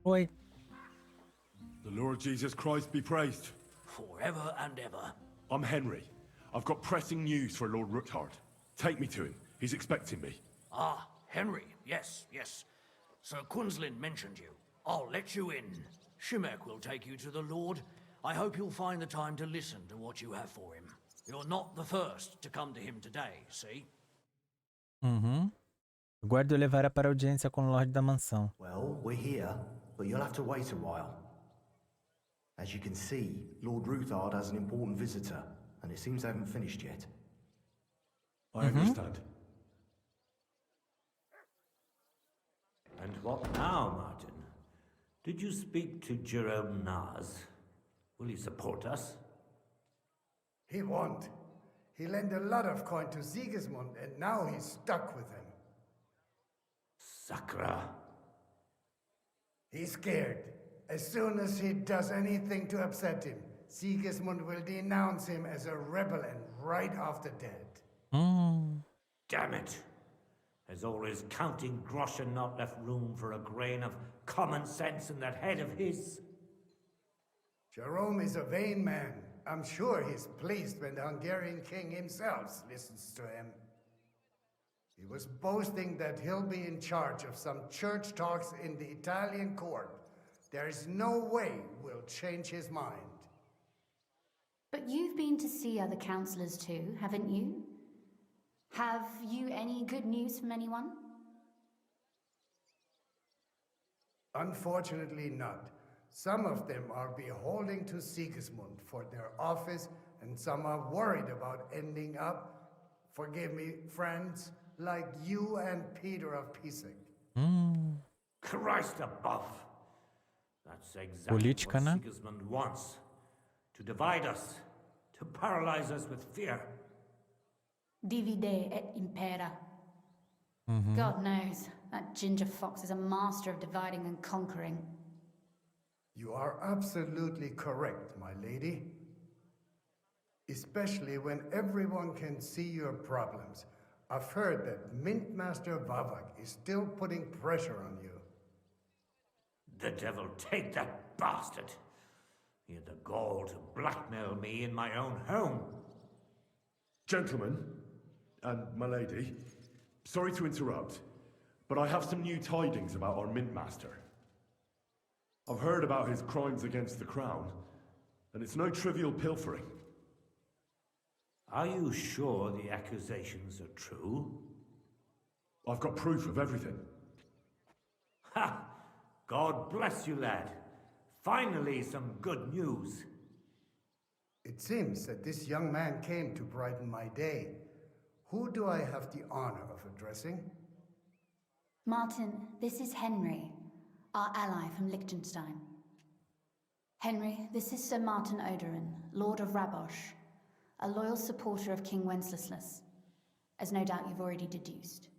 Oi. The Lord Jesus Christ be praised. Forever and ever. I'm Henry. I've got pressing news for Lord Ruthard. Take me to him. He's expecting me. Ah, Henry. Yes, yes. Sir Quinslin mentioned you. I'll let you in. Shimek will take you to the Lord. I hope you'll find the time to listen to what you have for him. You're not the first to come to him today, see? O guarda o levará para a audiência com o Lorde da Mansão. Well, we're here, but you'll have to wait a while. As you can see, Lord Ruthard has an important visitor, and it seems they haven't finished yet. I understand. And what now, Martin? Did you speak to Jerome Naz? Will he support us? He won't. He lent a lot of coin to Sigismund, and now he's stuck with him. Sakra. He's scared. As soon as he does anything to upset him, Sigismund will denounce him as a rebel and right off the dead. Damn it. There's always counting groschen not left room for a grain of common sense in that head of his. Jerome is a vain man. I'm sure he's pleased when the Hungarian king himself listens to him. He was boasting that he'll be in charge of some church talks in the Italian court. There's no way we'll change his mind. But you've been to see other councillors too, haven't you? Have you any good news from anyone? Unfortunately not. Some of them are beholding to Sigismund for their office, and some are worried about ending up, forgive me, friends, like you and Peter of Pisek. Christ above. That's exactly Política, what né? Sigismund wants. To divide us. To paralyze us with fear. Divide et impera. God knows, that ginger fox is a master of dividing and conquering. You are absolutely correct, my lady. Especially when everyone can see your problems. I've heard that Mint Master Vavak is still putting pressure on you. The devil take that bastard! He had the gall to blackmail me in my own home. Gentlemen, and my lady, sorry to interrupt, but I have some new tidings about our Mint Master. I've heard about his crimes against the crown, and it's no trivial pilfering. Are you sure the accusations are true? I've got proof of everything. Ha! God bless you, lad. Finally, some good news. It seems that this young man came to brighten my day. Who do I have the honor of addressing? Martin, this is Henry, our ally from Liechtenstein. Henry, this is Sir Martin Oderin, Lord of Rabosh, a loyal supporter of King Wenceslas, as no doubt you've already deduced.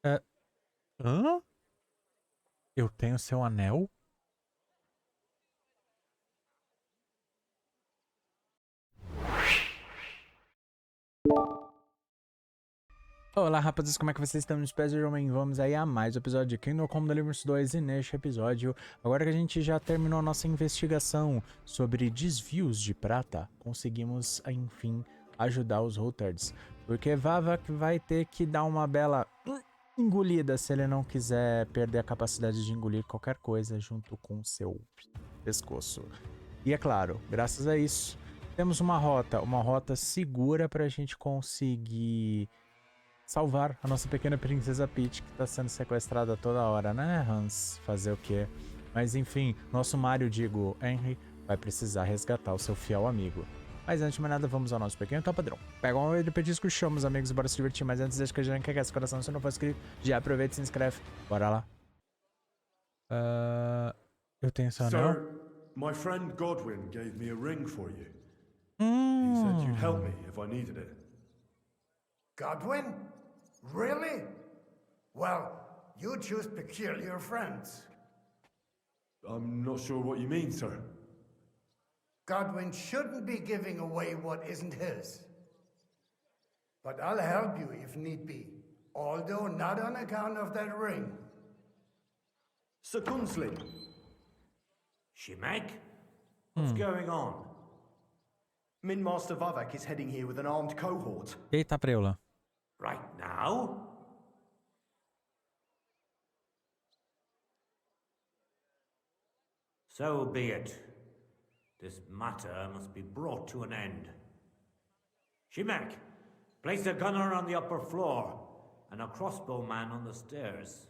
Hã? Eu tenho seu anel? Olá, rapaziada, como é que vocês estão? Vamos aí a mais um episódio de Kingdom Come Deliverance 2 e neste episódio, agora que a gente já terminou a nossa investigação sobre desvios de prata, conseguimos, enfim, ajudar os Ruthards, porque Vavak vai ter que dar uma bela engolida se ele não quiser perder a capacidade de engolir qualquer coisa junto com seu pescoço. E é claro, graças a isso, temos uma rota segura para a gente conseguir salvar a nossa pequena princesa Peach, que tá sendo sequestrada toda hora, né, Hans? Fazer o quê? Mas enfim, nosso Mario, digo, Henry, vai precisar resgatar o seu fiel amigo. Mas antes de mais nada, vamos ao nosso pequeno top padrão. Pega um de petisco, chama os amigos, bora se divertir. Mas antes, deixa que a gente quer esse coração. Se não for inscrito, já aproveita e se inscreve. Bora lá. Eu tenho seu anel? Sir, my friend Godwin gave me a ring for you. He said you'd help me if I needed it. Godwin? Really? Well, you choose peculiar friends. I'm not sure what you mean, sir. Godwin shouldn't be giving away what isn't his. But I'll help you if need be, although not on account of that ring. Sir Gunslin. Shimek? What's going on? Mint Master Vavak is heading here with an armed cohort. Eita preula. Right now? So be it. This matter must be brought to an end. Shimek, place a gunner on the upper floor and a crossbowman on the stairs.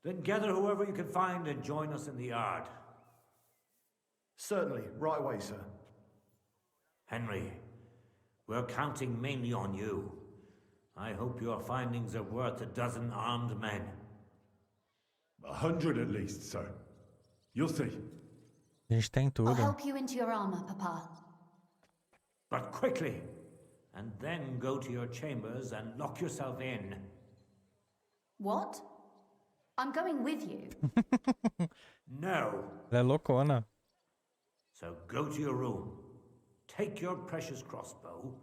Then gather whoever you can find and join us in the yard. Certainly, right away, sir. Henry, we're counting mainly on you. I hope your findings are worth 12 armed men. 100 at least, sir. You'll see. A gente tem I'll tudo. help you into your armor, Papa. But quickly, and then go to your chambers and lock yourself in. What? I'm going with you. No. Ela é loucona. So go to your room, take your precious crossbow,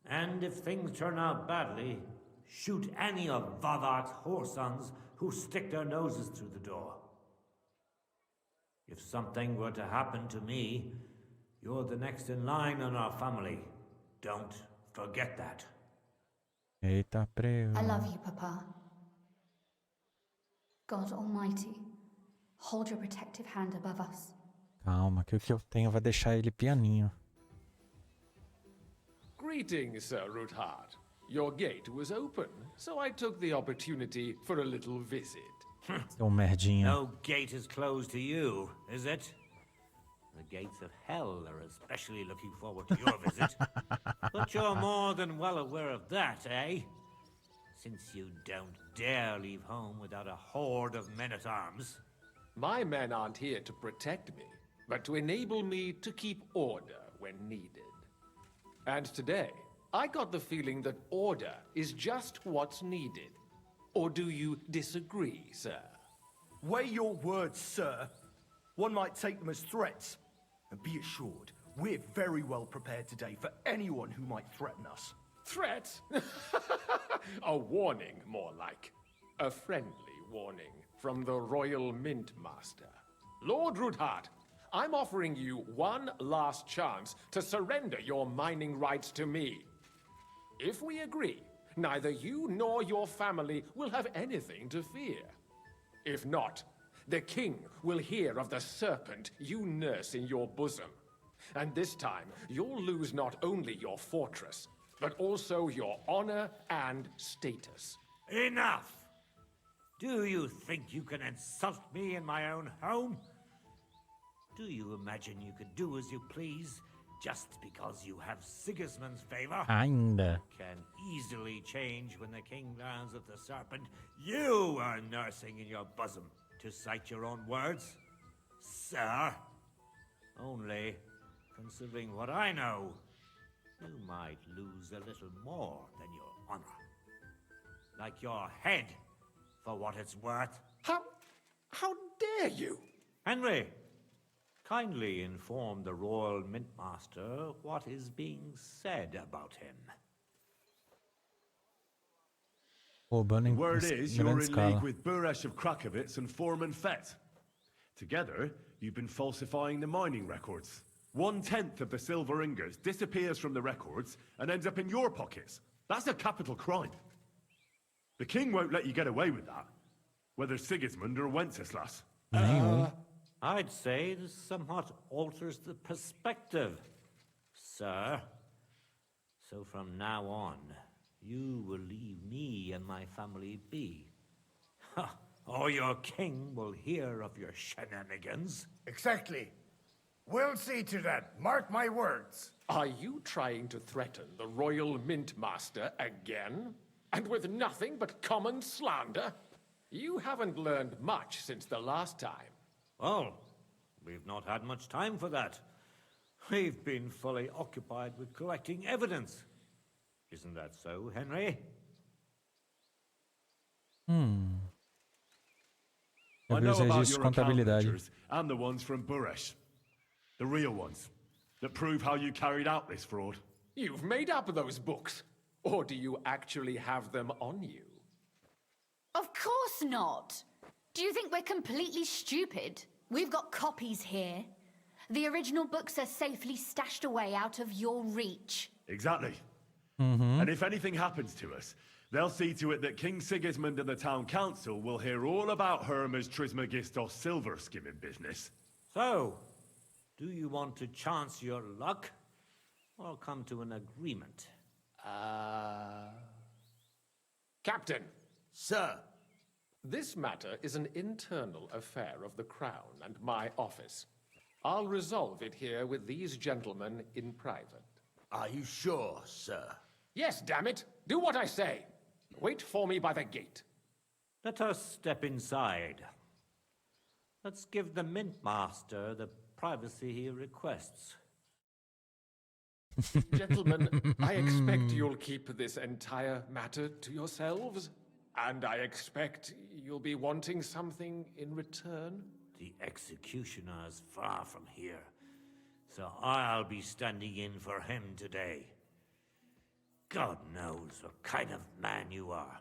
and if things turn out badly, shoot any of Vavak's whoresons who stick their noses through the door. If something were to happen to me, you're the next in line in our family. Don't forget that. Eita preula. I love you, Papa. God Almighty, hold your protective hand above us. Calma, que o que eu tenho vai deixar ele pianinho. Greetings, Sir Ruthard. Your gate was open, so I took the opportunity for a little visit. Seu merdinha. No gate is closed to you, is it? The gates of hell are especially looking forward to your visit. But you're more than well aware of that, eh? Since you don't dare leave home without a horde of men-at-arms. My men aren't here to protect me, but to enable me to keep order when needed. And today, I got the feeling that order is just what's needed. Or do you disagree, sir? Weigh your words, sir. One might take them as threats. And be assured, we're very well prepared today for anyone who might threaten us. Threat? A warning, more like. A friendly warning from the Royal Mint Master. Lord Ruthard, I'm offering you one last chance to surrender your mining rights to me. If we agree, neither you nor your family will have anything to fear. If not, the king will hear of the serpent you nurse in your bosom. And this time, you'll lose not only your fortress, but also your honor and status. Enough! Do you think you can insult me in my own home? Do you imagine you could do as you please just because you have Sigismund's favor? Ainda. Can easily change when the king learns of the serpent you are nursing in your bosom, to cite your own words, sir. Only, considering what I know, you might lose a little more than your honor. Like your head, for what it's worth. How dare you? Henry, kindly inform the Royal Mint Master what is being said about him. Roubando em Word is, grande you're in escala. league with Buresh of Krakowitz and Foreman Fett. Together, you've been falsifying the mining records. 1/10 of the silver ingots disappears from the records and ends up in your pockets. That's a capital crime. The king won't let you get away with that, whether Sigismund or Wenceslas. I'd say this somewhat alters the perspective, sir. So from now on, you will leave me and my family be. Or your king will hear of your shenanigans. Exactly. We'll see to that. Mark my words. Are you trying to threaten the Royal Mint Master again? And with nothing but common slander? You haven't learned much since the last time. Well, we've not had much time for that. We've been fully occupied with collecting evidence. Isn't that so, Henry? I know Talvez about existe your account contabilidade. ledgers and the ones from Buresh. The real ones, that prove how you carried out this fraud. You've made up those books. Or do you actually have them on you? Of course not. Do you think we're completely stupid? We've got copies here. The original books are safely stashed away out of your reach. Exactly. And if anything happens to us, they'll see to it that King Sigismund and the town council will hear all about Hermes Trismegistos silver skimming business. So, do you want to chance your luck, or come to an agreement? Captain, Sir, this matter is an internal affair of the Crown and my office. I'll resolve it here with these gentlemen in private. are you sure, sir? Yes, damn it! Do what I say! Wait for me by the gate. Let us step inside. Let's give the Mint Master the privacy he requests. Gentlemen, I expect you'll keep this entire matter to yourselves. And I expect you'll be wanting something in return. The executioner is far from here, so I'll be standing in for him today. God knows what kind of man you are.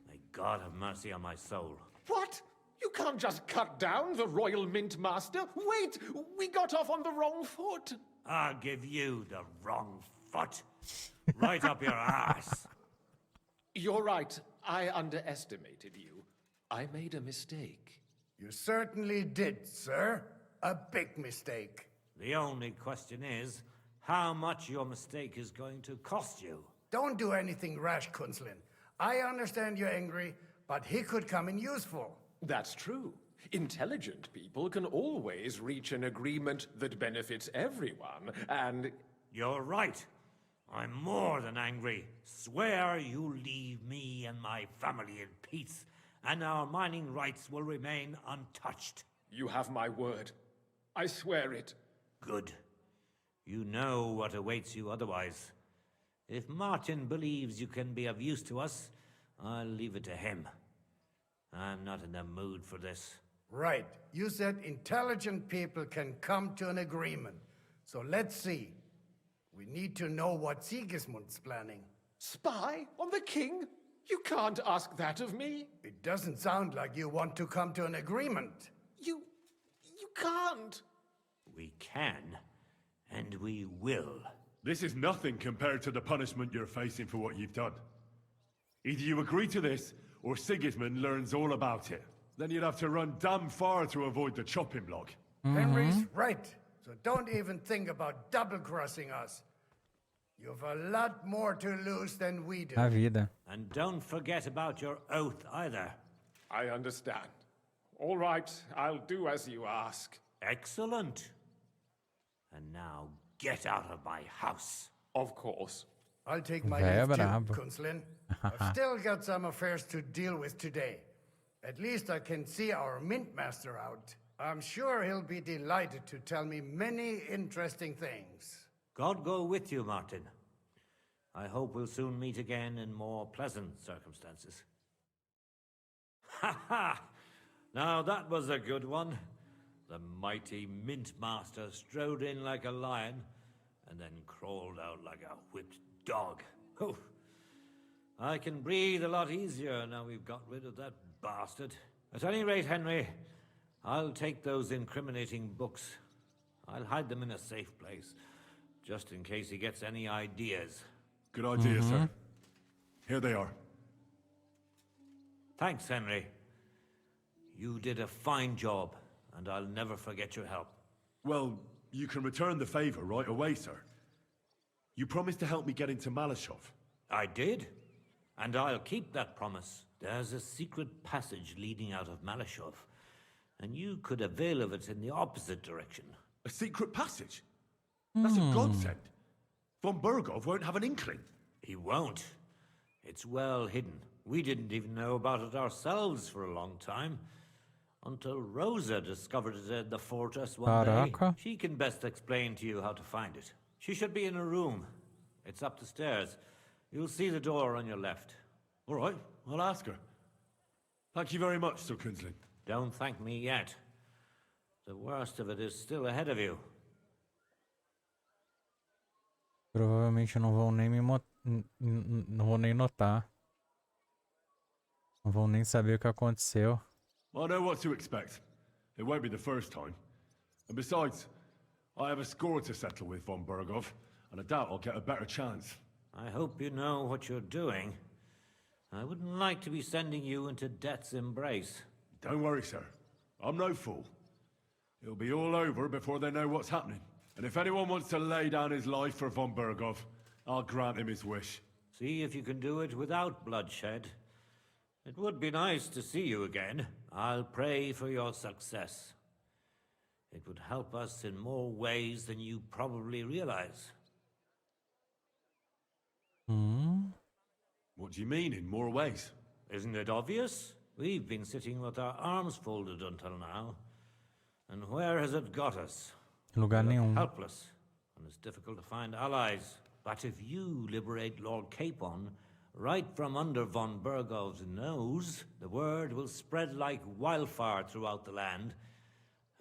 May God have mercy on my soul. What? You can't just cut down the Royal Mint Master. Wait! We got off on the wrong foot. I'll give you the wrong foot. Right up your ass. You're right. I underestimated you. I made a mistake. You certainly did, sir. A big mistake. The only question is, how much your mistake is going to cost you. Don't do anything rash, Kunslin. I understand you're angry, but he could come in useful. That's true. Intelligent people can always reach an agreement that benefits everyone, and... You're right. I'm more than angry. Swear you leave me and my family in peace, and our mining rights will remain untouched. You have my word. I swear it. Good. You know what awaits you otherwise. If Martin believes you can be of use to us, I'll leave it to him. I'm not in the mood for this. Right. You said intelligent people can come to an agreement. So let's see. We need to know what Sigismund's planning. Spy on the king? You can't ask that of me. It doesn't sound like you want to come to an agreement. You can't. We can, and we will. This is nothing compared to the punishment you're facing for what you've done. Either you agree to this, or Sigismund learns all about it. Then you'd have to run damn far to avoid the chopping block. Henry's right. So don't even think about double-crossing us. You've a lot more to lose than we do. A vida. And don't forget about your oath either. I understand. All right, I'll do as you ask. Excellent. And now get out of my house. Of course. I'll take my Véia leave too, brabo. Kunslin. I've still got some affairs to deal with today. At least I can see our Mint Master out. I'm sure he'll be delighted to tell me many interesting things. God go with you, Martin. I hope we'll soon meet again in more pleasant circumstances. Ha ha! Now that was a good one. The mighty Mint Master strode in like a lion, and then crawled out like a whipped dog. Oh, I can breathe a lot easier now we've got rid of that bastard. At any rate, Henry, I'll take those incriminating books. I'll hide them in a safe place, just in case he gets any ideas. Good idea, sir. Here they are. Thanks, Henry. You did a fine job, and I'll never forget your help. Well, you can return the favor right away, sir. You promised to help me get into Maleshov. I did, and I'll keep that promise. There's a secret passage leading out of Maleshov, and you could avail of it in the opposite direction. A secret passage? That's a godsend. Von Bergow won't have an inkling. He won't. It's well hidden. We didn't even know about it ourselves for a long time. Until Rosa discovered it at the fortress one day. Caraca. She can best explain to you how to find it. She should be in her room. It's up the stairs. You'll see the door on your left. All right, I'll ask her. Thank you very much, Sir Kunslin. Don't thank me yet. The worst of it is still ahead of you. Provavelmente não vão nem não vou nem notar. Não vão nem saber o que aconteceu. I know what to expect. It won't be the first time. And besides, I have a score to settle with von Bergow, and I doubt I'll get a better chance. I hope you know what you're doing. I wouldn't like to be sending you into death's embrace. Don't worry, sir. I'm no fool. It'll be all over before they know what's happening. And if anyone wants to lay down his life for von Bergow, I'll grant him his wish. See if you can do it without bloodshed. It would be nice to see you again. I'll pray for your success. It would help us in more ways than you probably realize. What do you mean, in more ways? Isn't it obvious? We've been sitting with our arms folded until now. And where has it got us? Lugar We look nenhum. helpless, and it's difficult to find allies. But if you liberate Lord Capon, right from under von Bergow's nose, the word will spread like wildfire throughout the land,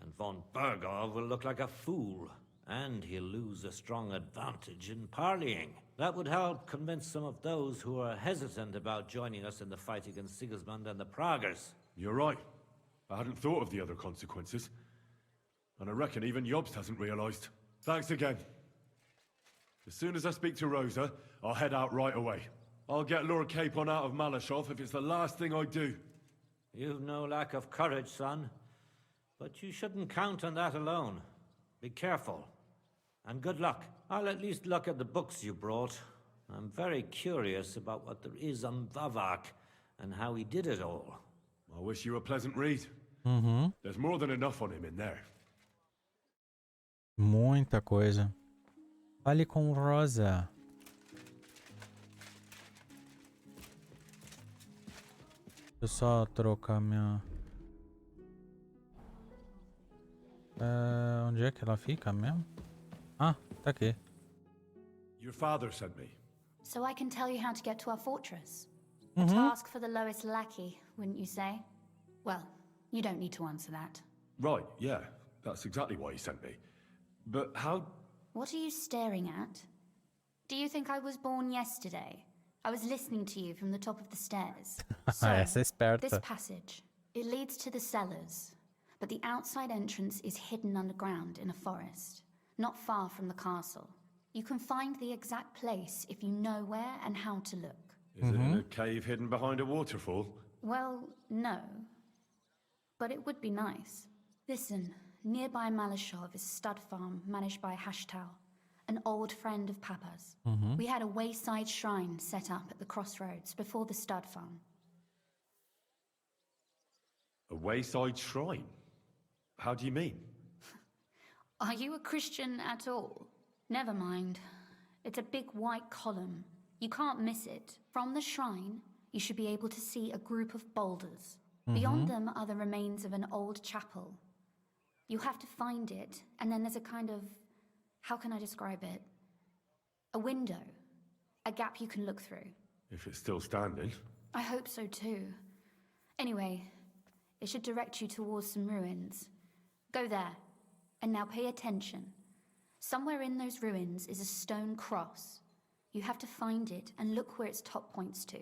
and von Bergow will look like a fool, and he'll lose a strong advantage in parleying. That would help convince some of those who are hesitant about joining us in the fight against Sigismund and the Praguers. You're right. I hadn't thought of the other consequences. And I reckon even Jobst hasn't realized. Thanks again. As soon as I speak to Rosa, I'll head out right away. I'll get Lord Capon out of Maleshov if it's the last thing I do. You've no lack of courage, son. But you shouldn't count on that alone. Be careful. And good luck. I'll at least look at the books you brought. I'm very curious about what there is on Vavak and how he did it all. I wish you a pleasant read. There's more than enough on him in there. Muita coisa. Fale com Rosa. Deixa eu só trocar minha... onde é que ela fica mesmo? Ah, tá aqui. Your father sent me. So I can tell you how to get to our fortress. A task for the lowest lackey, wouldn't you say? Well, you don't need to answer that. Right, yeah. That's exactly why he sent me. But how... What are you staring at? Do you think I was born yesterday? I was listening to you from the top of the stairs. So, Essa é esperta. this passage, it leads to the cellars, but the outside entrance is hidden underground in a forest, not far from the castle. You can find the exact place if you know where and how to look. Is it in a cave hidden behind a waterfall? Well, no. But it would be nice. Listen, nearby Maleshov is a stud farm managed by Hashtal, an old friend of Papa's. We had a wayside shrine set up at the crossroads before the stud farm. A wayside shrine? How do you mean? Are you a Christian at all? Never mind. It's a big white column. You can't miss it. From the shrine, you should be able to see a group of boulders. Beyond them are the remains of an old chapel. You have to find it, and then there's a kind of... How can I describe it? A window. A gap you can look through. If it's still standing. I hope so too. Anyway, it should direct you towards some ruins. Go there. And now pay attention. Somewhere in those ruins is a stone cross. You have to find it and look where its top points to.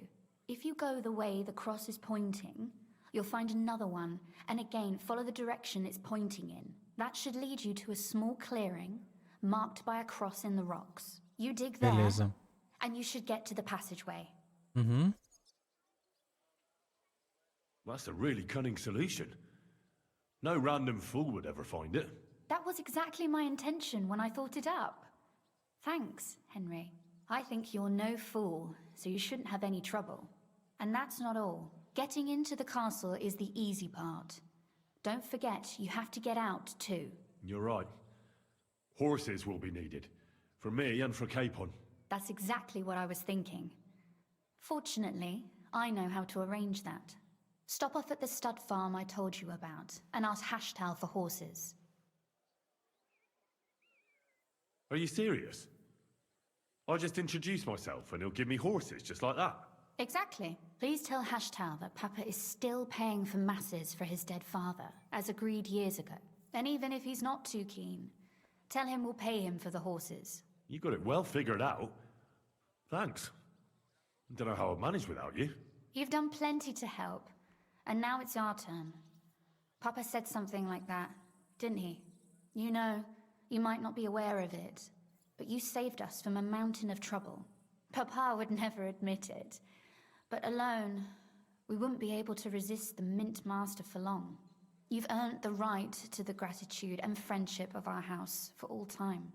If you go the way the cross is pointing, you'll find another one, and again follow the direction it's pointing in. That should lead you to a small clearing marked by a cross in the rocks. You dig there, Beleza. and you should get to the passageway. That's a really cunning solution. No random fool would ever find it. That was exactly my intention when I thought it up. Thanks, Henry. I think you're no fool, so you shouldn't have any trouble. And that's not all. Getting into the castle is the easy part. Don't forget, you have to get out too. You're right. Horses will be needed. For me and for Capon. That's exactly what I was thinking. Fortunately, I know how to arrange that. Stop off at the stud farm I told you about, and ask Hashtal for horses. Are you serious? I'll just introduce myself and he'll give me horses just like that. Exactly. Please tell Hashtal that Papa is still paying for masses for his dead father, as agreed years ago. And even if he's not too keen, tell him we'll pay him for the horses. You got it well figured out. Thanks. Don't know how I'd manage without you. You've done plenty to help, and now it's our turn. Papa said something like that, didn't he? You know, you might not be aware of it, but you saved us from a mountain of trouble. Papa would never admit it. But alone, we wouldn't be able to resist the Mint Master for long. You've earned the right to the gratitude and friendship of our house for all time.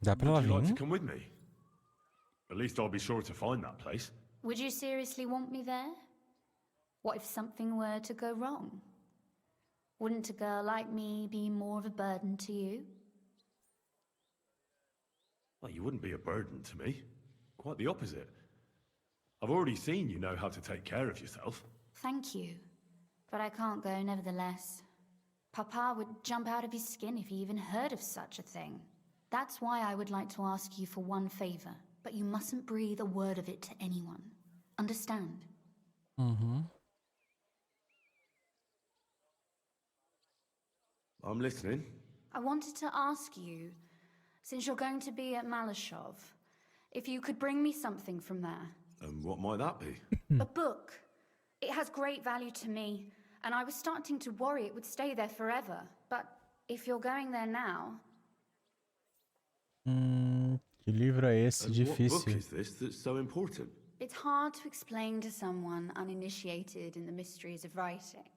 Dá pra ela Would you like to vir? come with me? At least I'll be sure to find that place. Would you seriously want me there? What if something were to go wrong? Wouldn't a girl like me be more of a burden to you? Well, you wouldn't be a burden to me. Quite the opposite. I've already seen you know how to take care of yourself. Thank you, but I can't go nevertheless. Papa would jump out of his skin if he even heard of such a thing. That's why I would like to ask you for one favor, but you mustn't breathe a word of it to anyone. Understand? I'm listening. I wanted to ask you, since you're going to be at Maleshov, if you could bring me something from there. And what might that be? A book. It has great value to me, and I was starting to worry it would stay there forever. But if you're going there now... Que livro é esse? And what book Difícil. is this that's so important? It's hard to explain to someone uninitiated in the mysteries of writing.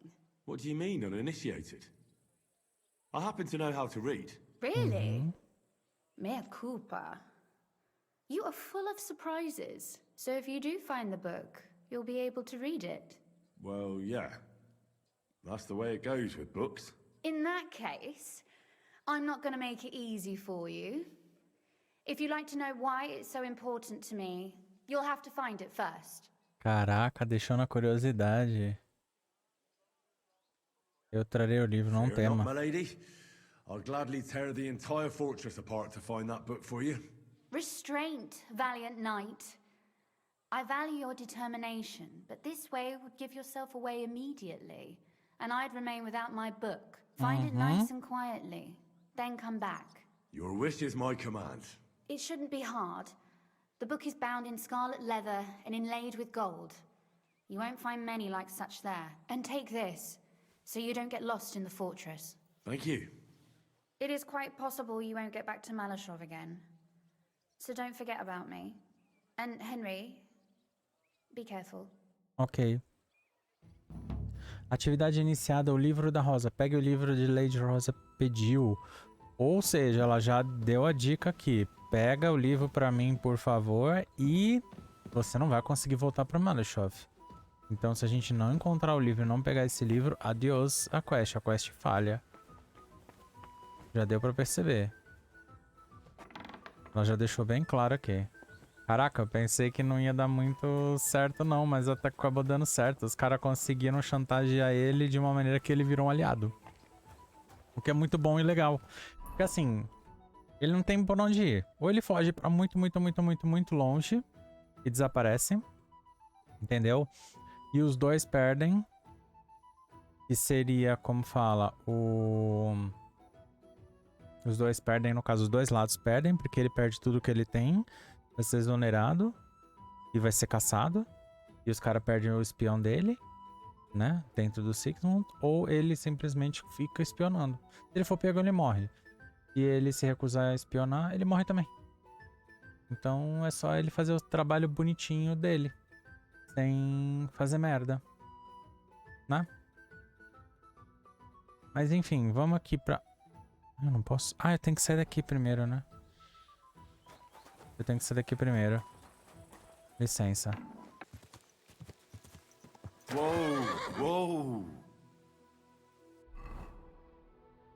What do you mean, uninitiated? I happen to know how to read. Really? Mea culpa. You are full of surprises. So if you do find the book, you'll be able to read it. Well, yeah. That's the way it goes with books. In that case, I'm not going to make it easy for you. If you'd like to know why it's so important to me, you'll have to find it first. Caraca, deixou na curiosidade. Eu trarei o livro, não Fear not, tema. my lady. I'll gladly tear the entire fortress apart to find that book for you. Restraint, valiant knight. I value your determination, but this way would give yourself away immediately, and I'd remain without my book. Find it nice and quietly, then come back. Your wish is my command. It shouldn't be hard. The book is bound in scarlet leather and inlaid with gold. You won't find many like such there. And take this, so you don't get lost in the fortress. Thank you. It is quite possible you won't get back to Maleshov again. So don't forget about me. And Henry, be careful. Ok. Atividade iniciada, o livro da Rosa. Pegue o livro de Lady Rosa pediu. Ou seja, ela já deu a dica aqui. Pega o livro pra mim, por favor, e você não vai conseguir voltar pra Maleshov. Então, se a gente não encontrar o livro e não pegar esse livro, adiós a quest falha. Já deu pra perceber. Ela já deixou bem claro aqui. Caraca, eu pensei que não ia dar muito certo não, mas até acabou dando certo. Os caras conseguiram chantagear ele de uma maneira que ele virou um aliado. O que é muito bom e legal. Porque assim, ele não tem por onde ir. Ou ele foge pra muito longe e desaparece. Entendeu? E os dois perdem. Que seria, como fala, os dois perdem, no caso, os dois lados perdem, porque ele perde tudo que ele tem. Vai ser exonerado e vai ser caçado. E os caras perdem o espião dele, né? Dentro do Sigmund. Ou ele simplesmente fica espionando. Se ele for pego, ele morre. E ele se recusar a espionar, ele morre também. Então é só ele fazer o trabalho bonitinho dele. Sem fazer merda. Né? Mas enfim, vamos aqui pra... Eu não posso... Ah, eu tenho que sair daqui primeiro, né? Eu tenho que sair daqui primeiro. Licença. Whoa!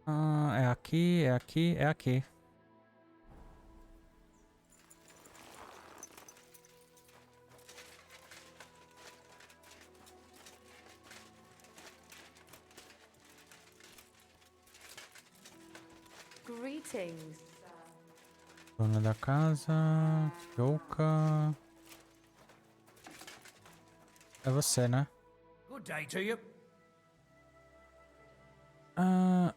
Ah, é aqui, é aqui, é aqui. Greetings. Dona da casa. Jouka. É você, né? Good day to you. Ah,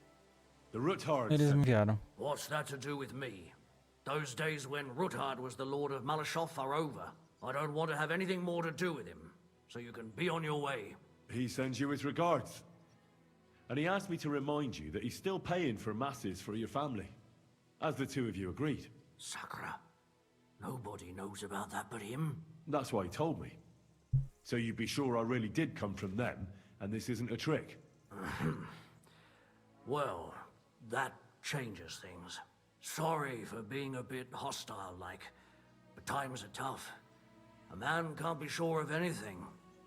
The Ruthards. eles me enviaram. What's that to do with me? Those days when Ruthard was the Lord of Maleshov are over. I don't want to have anything more to do with him. so you can be on your way. He sends you his regards. And he asked me to remind you that he's still paying for masses for your family, as the two of you agreed. Sakura. Nobody knows about that but him. That's why he told me. So you'd be sure I really did come from them, and this isn't a trick. Well, that changes things. Sorry for being a bit hostile-like, but times are tough. A man can't be sure of anything.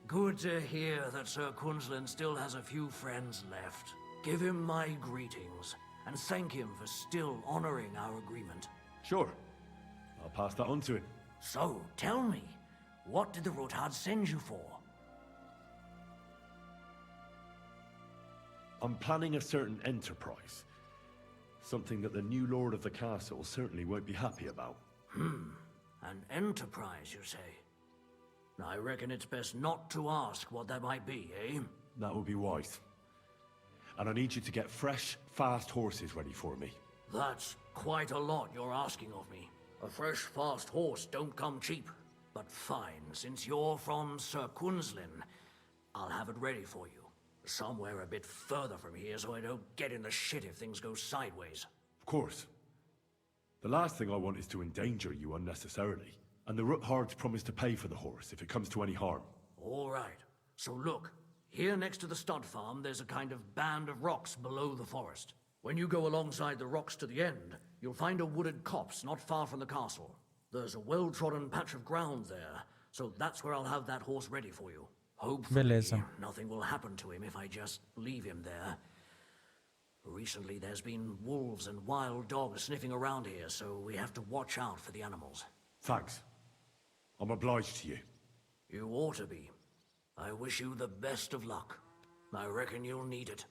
Good to hear that Sir Quinlan still has a few friends left. Give him my greetings, and thank him for still honoring our agreement. Sure. I'll pass that on to him. So, tell me, what did the Ruthards send you for? I'm planning a certain enterprise. Something that the new lord of the castle certainly won't be happy about. An enterprise, you say? I reckon it's best not to ask what that might be, eh? That would be wise. And I need you to get fresh, fast horses ready for me. That's quite a lot you're asking of me. A fresh, fast horse don't come cheap. But fine, since you're from Sir Quinlan, I'll have it ready for you. Somewhere a bit further from here so I don't get in the shit if things go sideways. Of course. The last thing I want is to endanger you unnecessarily. And the Ruthards promise to pay for the horse if it comes to any harm. All right. So look, here next to the stud farm, there's a kind of band of rocks below the forest. When you go alongside the rocks to the end, you'll find a wooded copse not far from the castle. There's a well-trodden patch of ground there, so that's where I'll have that horse ready for you. Hopefully, Beleza. nothing will happen to him if I just leave him there. Recently, there's been wolves and wild dogs sniffing around here, so we have to watch out for the animals. Thanks. I'm obliged to you. You ought to be. I wish you the best of luck. I reckon you'll need it.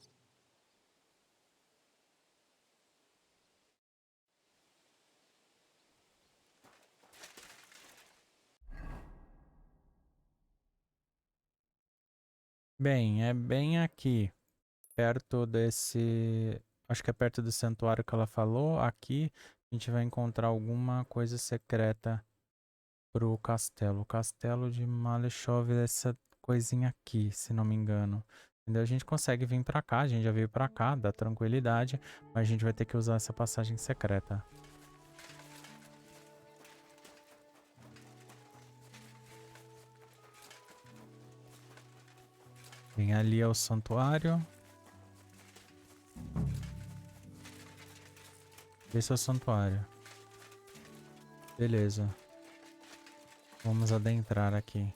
Bem, é bem aqui, perto desse... Acho que é perto do santuário que ela falou. Aqui a gente vai encontrar alguma coisa secreta pro castelo. O castelo de Maleshov é essa coisinha aqui, se não me engano. Entendeu? A gente consegue vir pra cá, a gente já veio pra cá, dá tranquilidade, mas a gente vai ter que usar essa passagem secreta. Bem, ali é o santuário. Esse é o santuário. Beleza. Vamos adentrar aqui.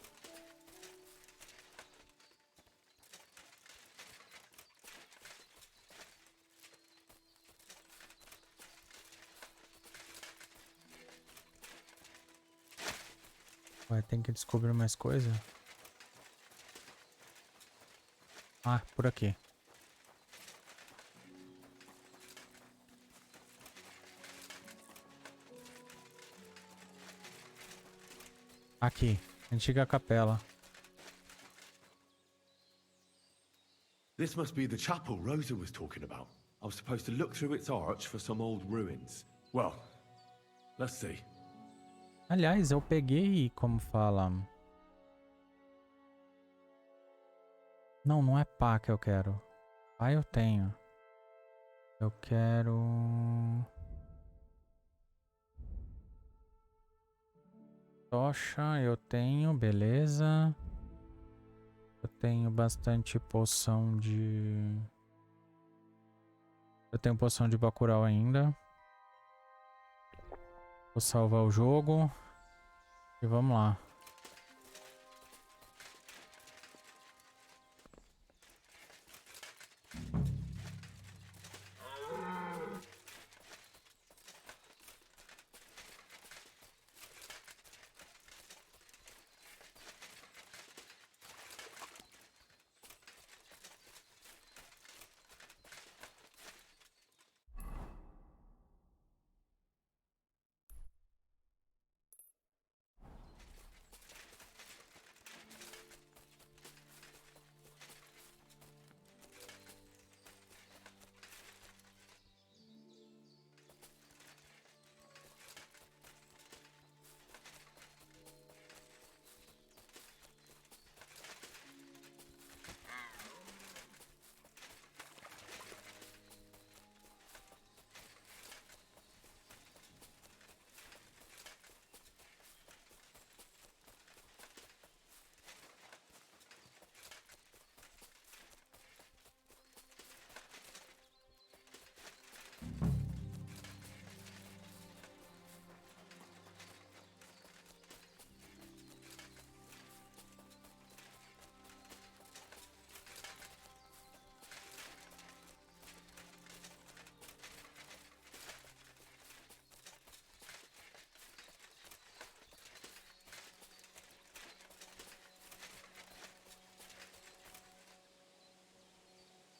Vai ter que descobrir mais coisa. Ah, por aqui. Aqui, antiga capela. This must be the chapel Rosa was talking about. I was supposed to look through its arch for some old ruins. Well, let's see. Aliás, eu peguei, como fala... Não, não é pá que eu quero. Pá eu tenho. Eu quero... Tocha eu tenho, beleza. Eu tenho bastante poção de... Eu tenho poção de Bacurau ainda. Vou salvar o jogo. E vamos lá.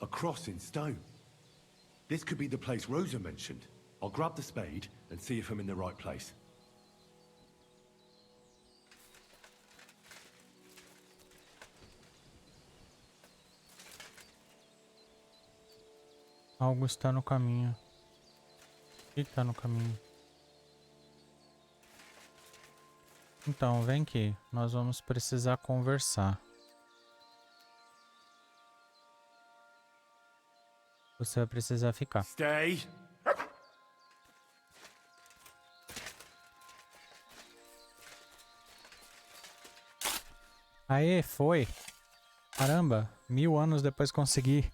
A cross in stone. This could be the place Rosa mentioned. I'll grab the spade and see if I'm in the right place. Algo está no caminho. O que está no caminho? Então, vem aqui. Nós vamos precisar conversar. Você vai precisar ficar. Stay. Aê, foi. Caramba, 1000 anos depois consegui.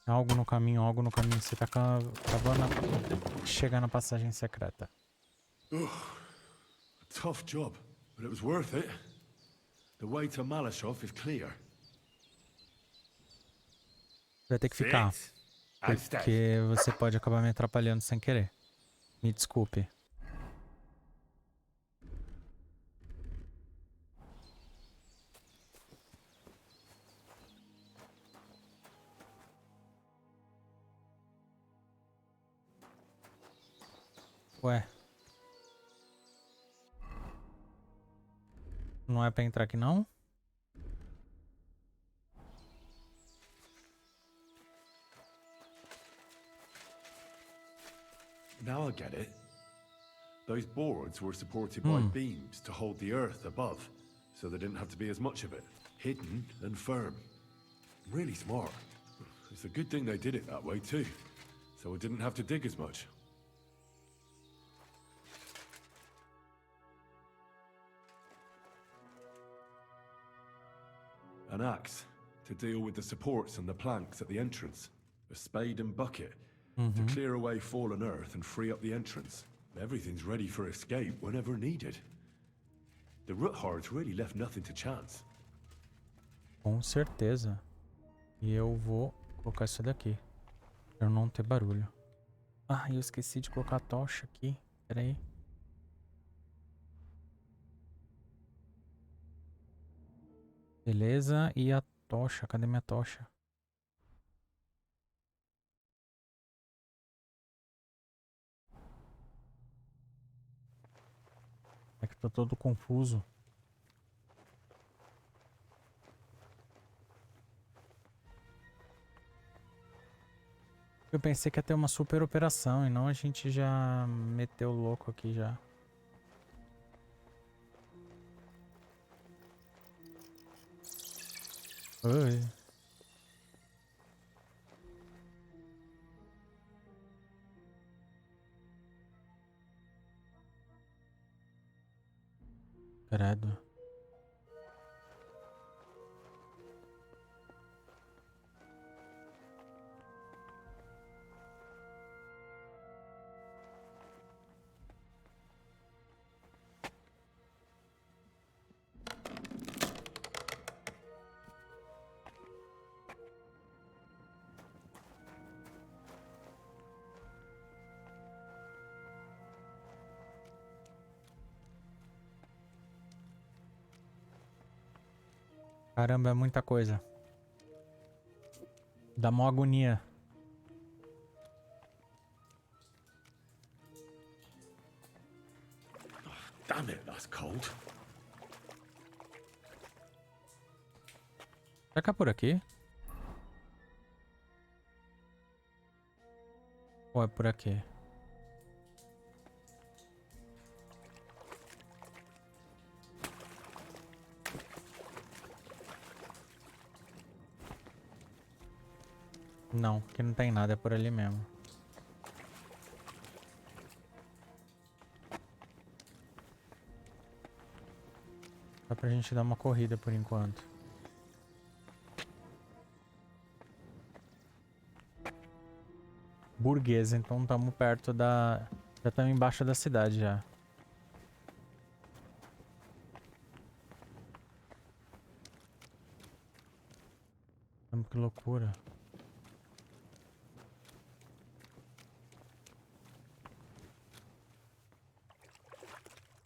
Algo no caminho, algo no caminho. Você tá acabando de chegar na passagem secreta. Tough job, but it was worth it. The way to Maleshov is clear. Vai ter que ficar. Porque você pode acabar me atrapalhando sem querer. Me desculpe. Ué. Não é pra entrar aqui não? Now I get it. Those boards were supported by beams to hold the earth above, so there didn't have to be as much of it. Hidden and firm. Really smart. It's a good thing they did it that way too, so I didn't have to dig as much. An axe to deal with the supports and the planks at the entrance. A spade and bucket to clear away fallen earth and free up the entrance. Everything's ready for escape whenever needed. The Ruthards really left nothing to chance. Com certeza. E eu vou colocar isso daqui. Pra eu não ter barulho. Ah, eu esqueci de colocar a tocha aqui. Pera aí. Beleza. E a tocha? Cadê minha tocha? É que tô todo confuso. Eu pensei que ia ter uma super operação e não a gente já meteu o louco aqui já. Oi. Credo. Caramba, é muita coisa. Dá mó agonia. Damn it, that's cold. Será que é por aqui? Ou é por aqui? Não, aqui não tem nada, é por ali mesmo. Dá pra gente dar uma corrida por enquanto. Burguesa, então estamos perto da... Já estamos embaixo da cidade já. Que loucura.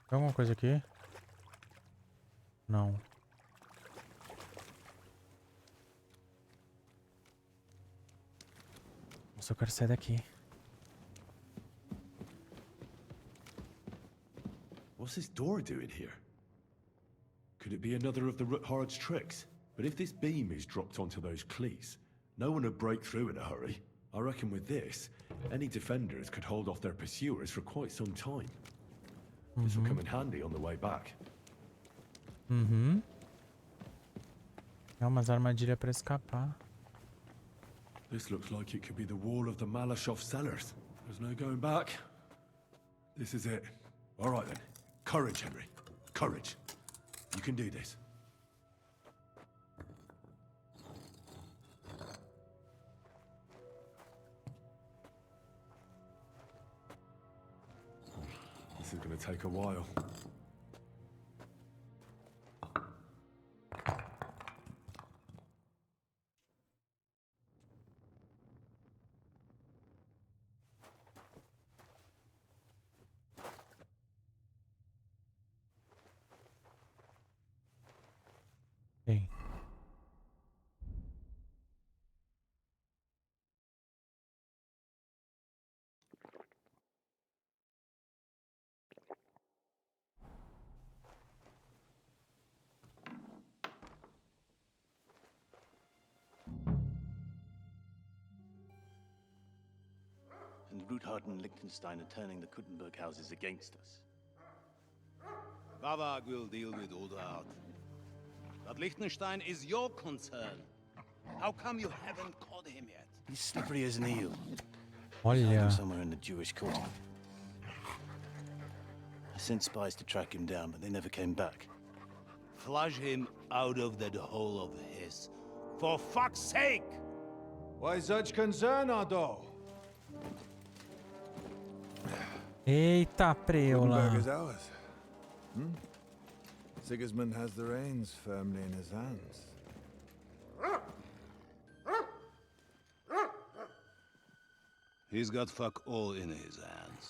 Tem alguma coisa aqui? Não. Só quero sair daqui. What's this door doing here? Could it be another of the Ruthards' tricks? But if this beam is dropped onto those cleats, no one would break through in a hurry. I reckon with this, any defenders could hold off their pursuers for quite some time. This will come in handy on the way back. É umas armadilhas pra escapar. This looks like it could be the wall of the Maleshov cellars. There's no going back. This is it. All right then. Courage, Henry. Courage. You can do this. This is going to take a while. Bem. And Ruthard and Liechtenstein are turning the Kuttenberg houses against us. Vavak will deal with Ruthard. But Liechtenstein is your concern. How come you haven't caught him yet? He's slippery as an eel. Olha. Somewhere in the Jewish quarter. I sent spies to track him down, but they never came back. Flush him out of that hole of his. For fuck's sake! Why such concern, Otto? Eita, preula. Is ours. Sigismund has the reins firmly in his hands. He's got fuck all in his hands.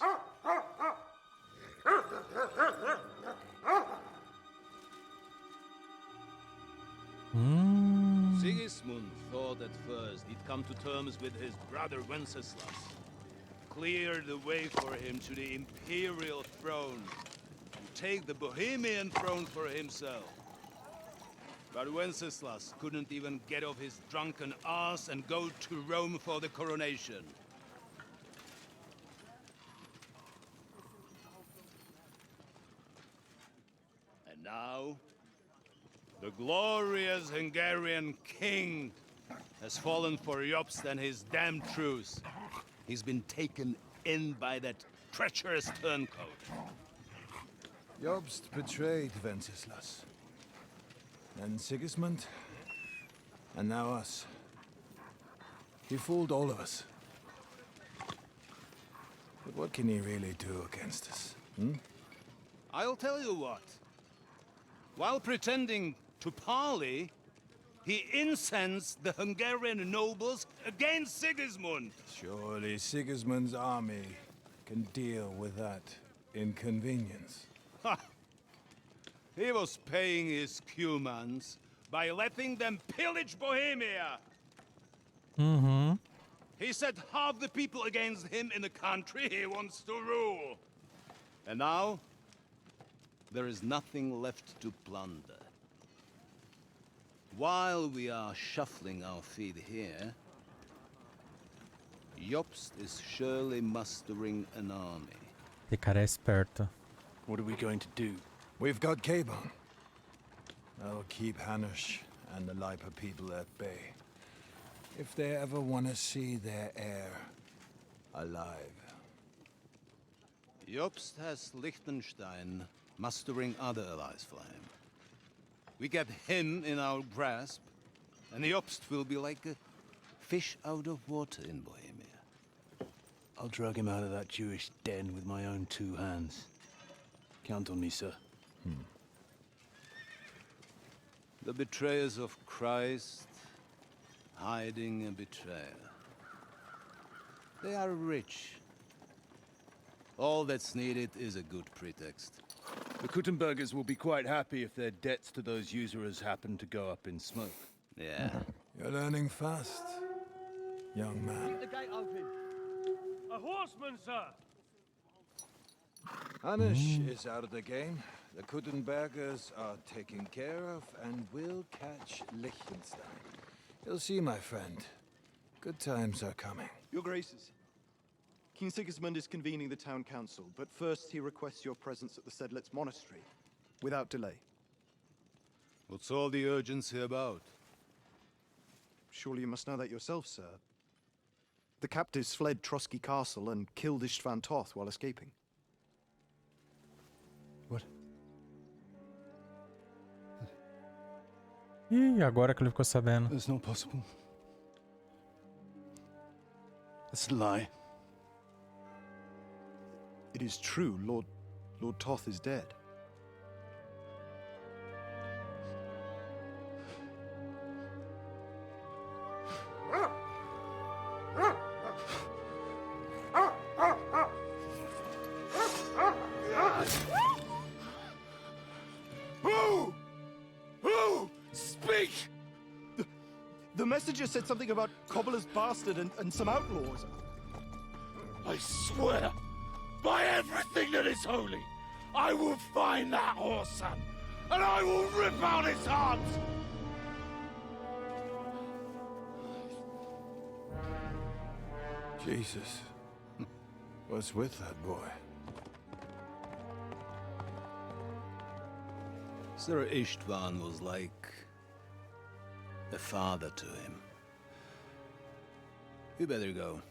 Sigismund thought at first he'd come to terms with his brother Wenceslas. Clear the way for him to the imperial throne and take the Bohemian throne for himself. But Wenceslas couldn't even get off his drunken ass and go to Rome for the coronation. And now, the glorious Hungarian king has fallen for Jobst and his damned truce. He's been taken in by that treacherous turncoat. Jobst betrayed Wenceslas. And Sigismund. And now us. He fooled all of us. But what can he really do against us? I'll tell you what. While pretending to parley, he incensed the Hungarian nobles against Sigismund. Surely Sigismund's army can deal with that inconvenience. Ha! He was paying his Cumans by letting them pillage Bohemia. He set half the people against him in the country he wants to rule. And now, there is nothing left to plunder. While we are shuffling our feet here, Jobst is surely mustering an army. Esse cara é esperto. What are we going to do? We've got Cabon. That'll keep Hanush and the Lipa people at bay. If they ever want to see their heir alive. Jobst has Liechtenstein mustering other allies for him. We get him in our grasp, and Jobst will be like a fish out of water in Bohemia. I'll drag him out of that Jewish den with my own two hands. Count on me, sir. The betrayers of Christ, hiding a betrayer. They are rich. All that's needed is a good pretext. The Kuttenbergers will be quite happy if their debts to those usurers happen to go up in smoke. Yeah. You're learning fast. young man. Keep the gate open. A horseman, sir! Anish is out of the game. The Kuttenbergers are taken care of, and we'll catch Liechtenstein. You'll see, my friend. Good times are coming. Your Graces, King Sigismund is convening the town council, but first he requests your presence at the Sedlitz monastery, without delay. What's all the urgency about? Surely you must know that yourself, sir. The captives fled Trotsky Castle and killed Istvan Toth while escaping. What? Ih, agora que ele ficou sabendo. That's not possible. That's a lie. It is true, Lord Toth is dead. The messenger said something about Cobbler's bastard and some outlaws. I swear, by everything that is holy, I will find that horse son, and I will rip out his heart! Jesus. What's with that boy? Sir Istvan was like a father to him. You better go.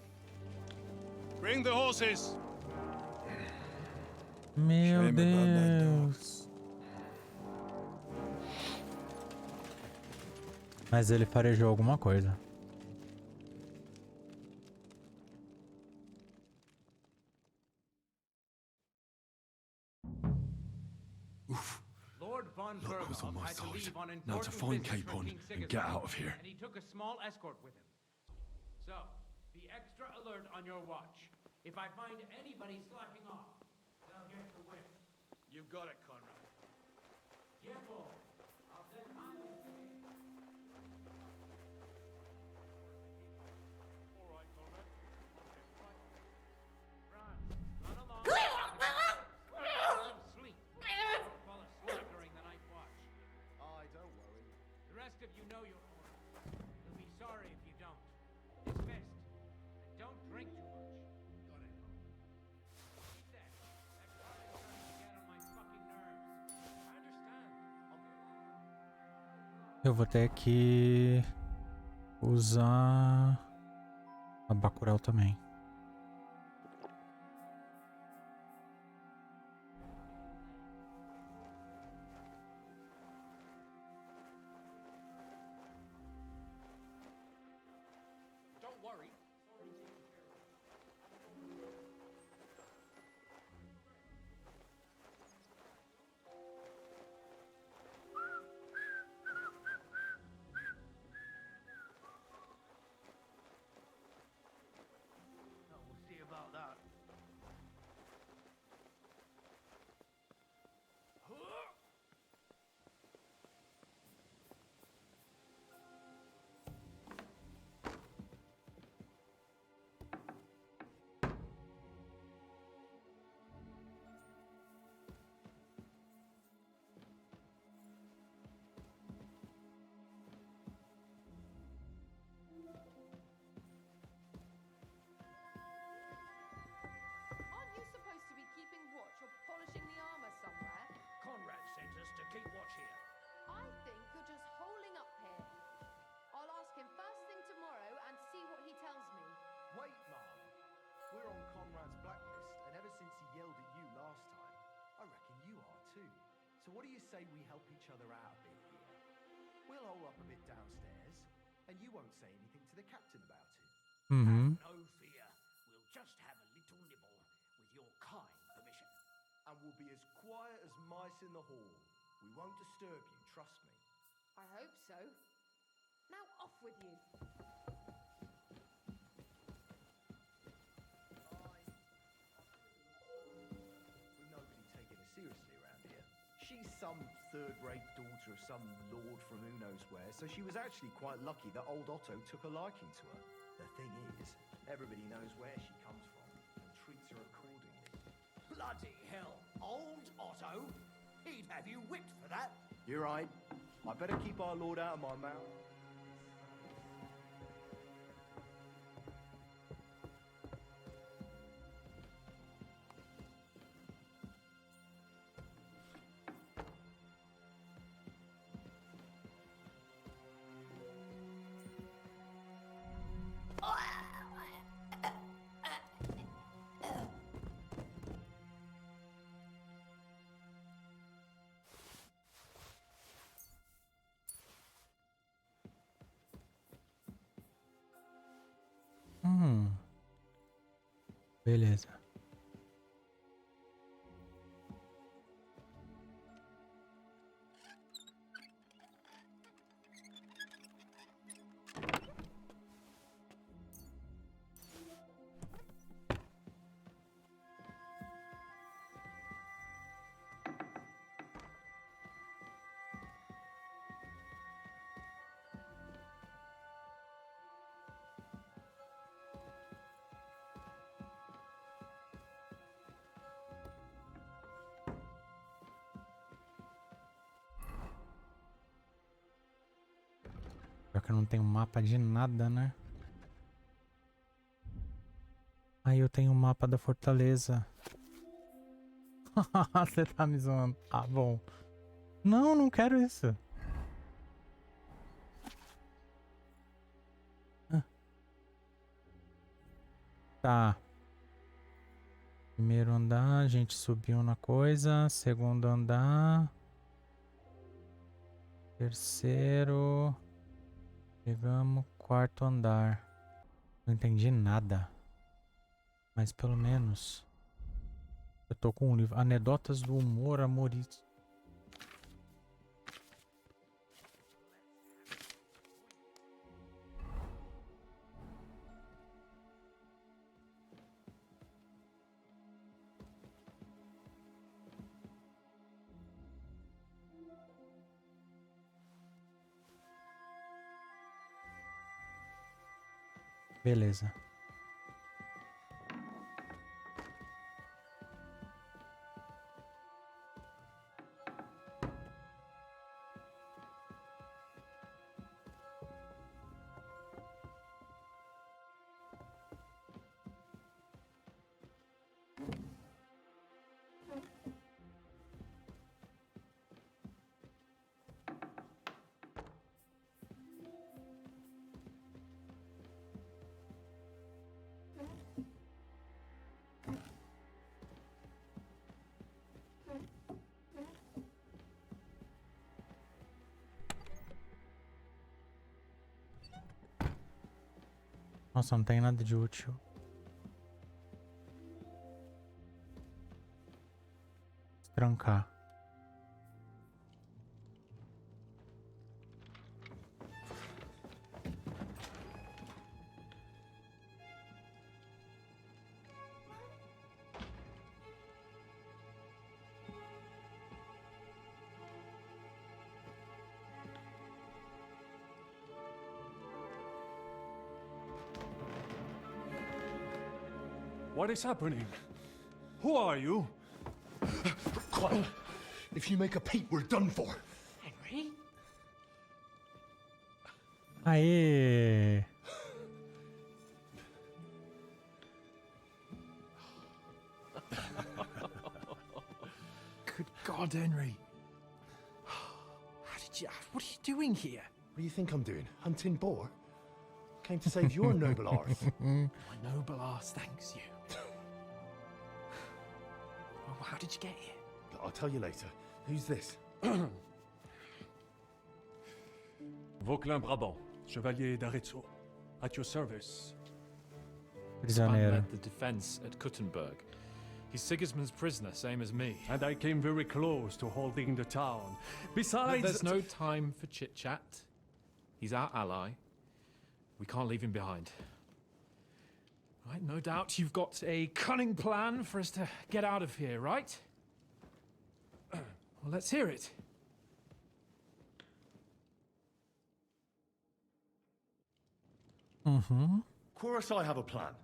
Bring the horses! Meu Shame about that dog. Deus. Mas ele farejou alguma coisa. Lord von Luck was on Bergow my had to side. leave on Now to important find business Capon for King and get Sigismund, out of here. And he took a small escort with him. So, be extra alert on your watch. If I find anybody slacking off, they'll get the whip. You've got it, Conrad. Careful! I'll send Hans. All right, Conrad. Franz, run along. Some sleep. Don't fall asleep during the night watch. Aye, don't worry. The rest of you know your orders. You'll be sorry if you don't. Dismissed. And don't drink too much. Got it. Keep that. That car is starting to get on my fucking nerves. I understand. Eu vou ter que usar a Bacurau também. Don't worry. We'll see about that. Aren't you supposed to be keeping watch or polishing the armor somewhere? Conrad sent us to keep watch here. I think you're just holding up here. I'll ask him first thing tomorrow and see what he tells me. Wait, Mom. We're on Conrad's blacklist, and ever since he yelled at you last time, I reckon you are too. So what do you say we help each other out a bit here? We'll hole up a bit downstairs, and you won't say anything to the captain about it. Uhum. No fear. We'll just have a little nibble with your kind permission. And we'll be as quiet as mice in the hall. We won't disturb you, trust me. I hope so. Now off with you. With nobody taking her seriously around here. She's some third-rate daughter of some lord from who knows where, so she was actually quite lucky that old Otto took a liking to her. The thing is, everybody knows where she comes from and treats her accordingly. Bloody hell. Old Otto? He'd have you whipped for that. You're right. I better keep our lord out of my mouth. Beleza. Pior que eu não tenho mapa de nada, né? Aí eu tenho o mapa da fortaleza. Você tá me zoando. Ah, bom. Não, não quero isso. Tá. Primeiro andar, a gente subiu na coisa. Segundo andar. Terceiro. Pegamos quarto andar. Não entendi nada. Mas pelo menos eu tô com um livro. Anedotas do humor amorista. Beleza. Nossa, não tem nada de útil. Trancar. What is happening? Who are you? Quiet. If you make a peep, we're done for. Henry? Aê! Good God, Henry. How did you... What are you doing here? What do you think I'm doing? Hunting boar? Came to save your noble arse. My noble arse thanks you. Well, how did you get here? I'll tell you later. Who's this? Vauquelin Brabant, Chevalier d'Arezzo. At your service. Prisioneiro. led the defense at Kuttenberg. He's Sigismund's prisoner, same as me. And I came very close to holding the town. Besides... There's no time for chit-chat. He's our ally. We can't leave him behind. Right, no doubt you've got a cunning plan for us to get out of here, right? Well, let's hear it. course I have a plan.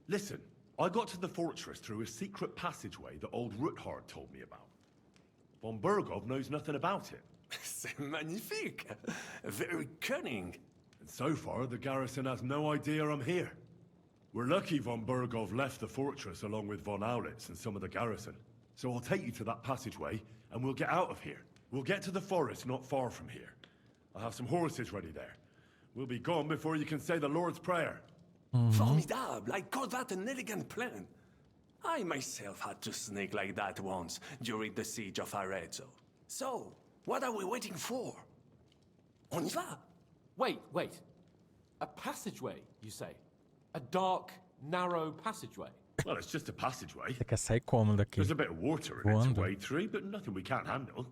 Listen, I got to the fortress through a secret passageway that old Ruthard told me about. Von Bergow knows nothing about it. C'est magnifique. Very cunning. And so far, the garrison has no idea I'm here. We're lucky Von Bergow left the fortress along with Von Aulitz and some of the garrison. So I'll take you to that passageway, and we'll get out of here. We'll get to the forest not far from here. I have some horses ready there. We'll be gone before you can say the Lord's Prayer. Formidable. I call that an elegant plan. I myself had to sneak like that once during the siege of Arezzo. So, what are we waiting for? On y va? Wait. A passageway, you say? A dark, narrow passageway? Well, it's just a passageway. Você quer sair como daqui? There's a bit of water in it to wade through, but nothing we can't handle.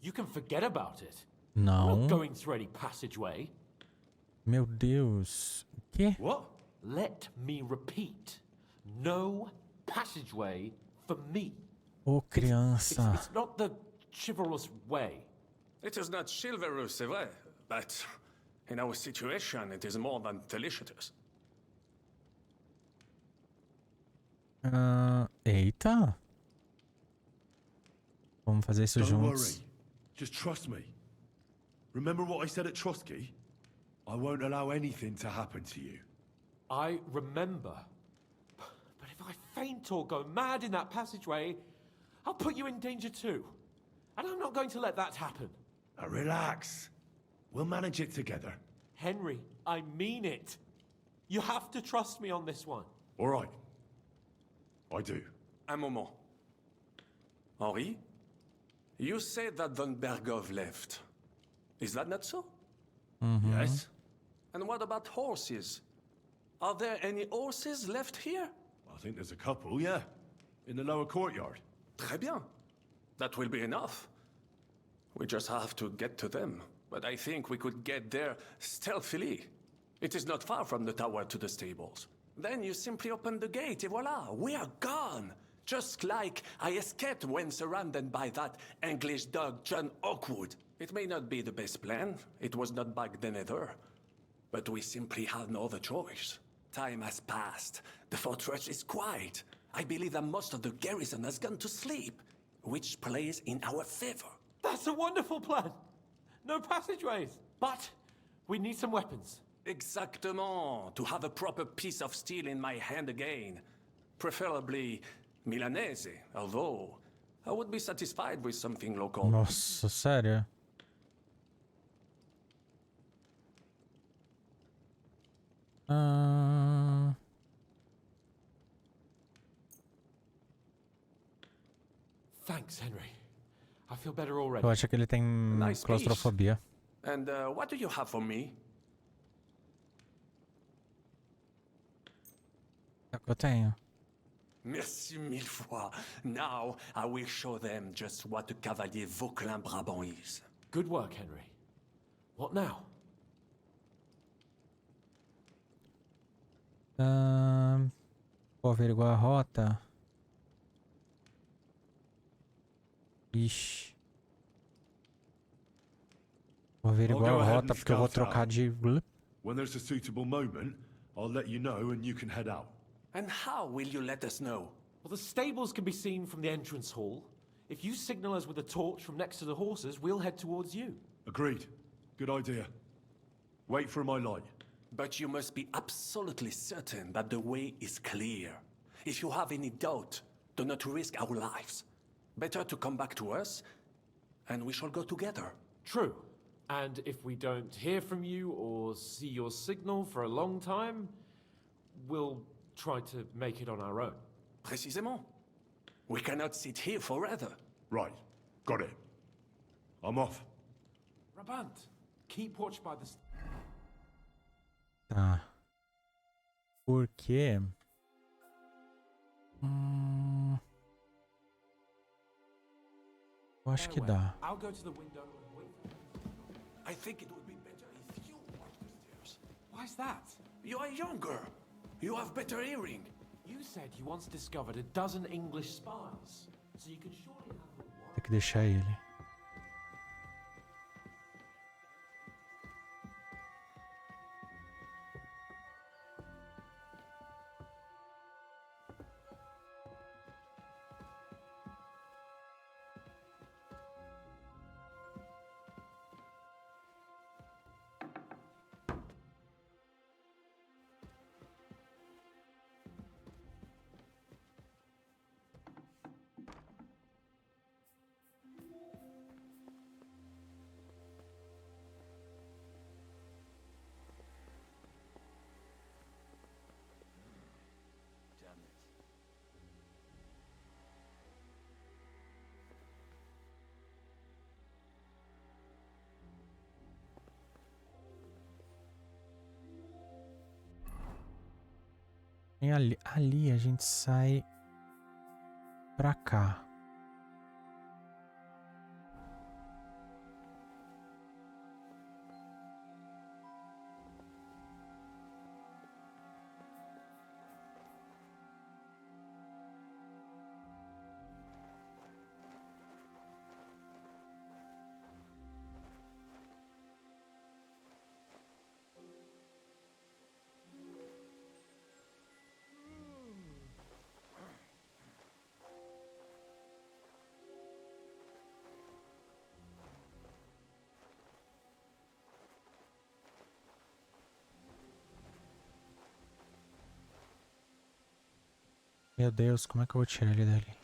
You can forget about it. Não. I'm not going through any passageway. Meu Deus. O quê? What? Let me repeat. No passageway for me. Ô, criança. It's not the chivalrous way. It is not chivalrous, c'est vrai, but in our situation, it is more than delicious. Eita. Vamos fazer isso Don't juntos. worry. Just trust me. Remember what I said at Trotsky? I won't allow anything to happen to you. I remember. But if I faint or go mad in that passageway, I'll put you in danger too. And I'm not going to let that happen. Now relax. We'll manage it together. Henry, I mean it. You have to trust me on this one. All right. I do. Un moment. Henri, you said that Von Bergow left. Is that not so? Yes. And what about horses? Are there any horses left here? I think there's a couple, yeah. In the lower courtyard. Très bien. That will be enough. We just have to get to them. But I think we could get there stealthily. It is not far from the tower to the stables. Then you simply open the gate, et voila, we are gone. Just like I escaped when surrounded by that English dog John Oakwood. It may not be the best plan. It was not back then either. But we simply had no other choice. Time has passed. The fortress is quiet. I believe that most of the garrison has gone to sleep, which plays in our favor. That's a wonderful plan. No passageways. But we need some weapons. Exactement. To have a proper piece of steel in my hand again. Preferably Milanese, although I would be satisfied with something local. Nossa, sério? Thanks, Henry. I feel better already. Eu acho que ele tem Nice claustrofobia. And what do you have for me? É o que eu tenho. Merci mille fois. Now I will show them just what a cavalier Vauquelin Brabant is. Good work, Henry. What now? Vou averiguar a rota. Ixi. Vou averiguar a rota porque eu vou trocar de... When there's a suitable moment, I'll let you know and you can head out. And how will you let us know? Well, the stables can be seen from the entrance hall. If you signal us with a torch from next to the horses, we'll head towards you. Agreed. Good idea. Wait for my light. But you must be absolutely certain that the way is clear. If you have any doubt, do not risk our lives. Better to come back to us, and we shall go together. True. And if we don't hear from you or see your signal for a long time, we'll try to make it on our own. Précisément. We cannot sit here forever. Right. Got it. I'm off. Rabant, keep watch by the... Tá. Por quê? Eu acho que dá. I'll go to the window and wait. I think it would be better if you watch the stairs. Why's that? You are younger. You have better hearing. You said you once discovered a dozen English spies, so you can surely have one. Tem que deixar ele. sai ali. Ali a gente sai pra cá. Meu Deus, como é que eu vou tirar ele dali?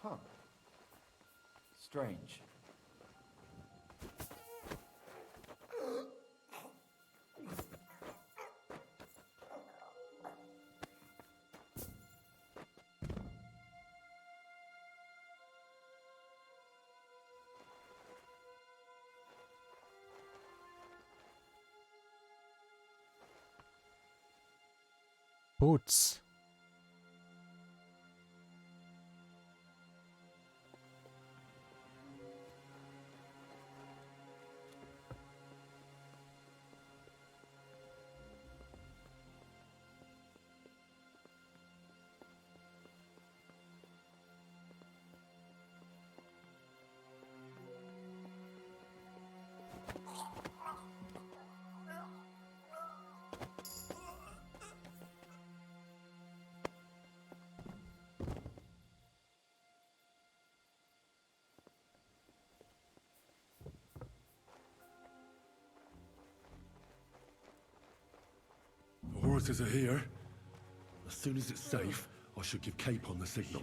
Huh. Strange. Putz. The horses are here. As soon as it's safe, I should give Cape on the signal.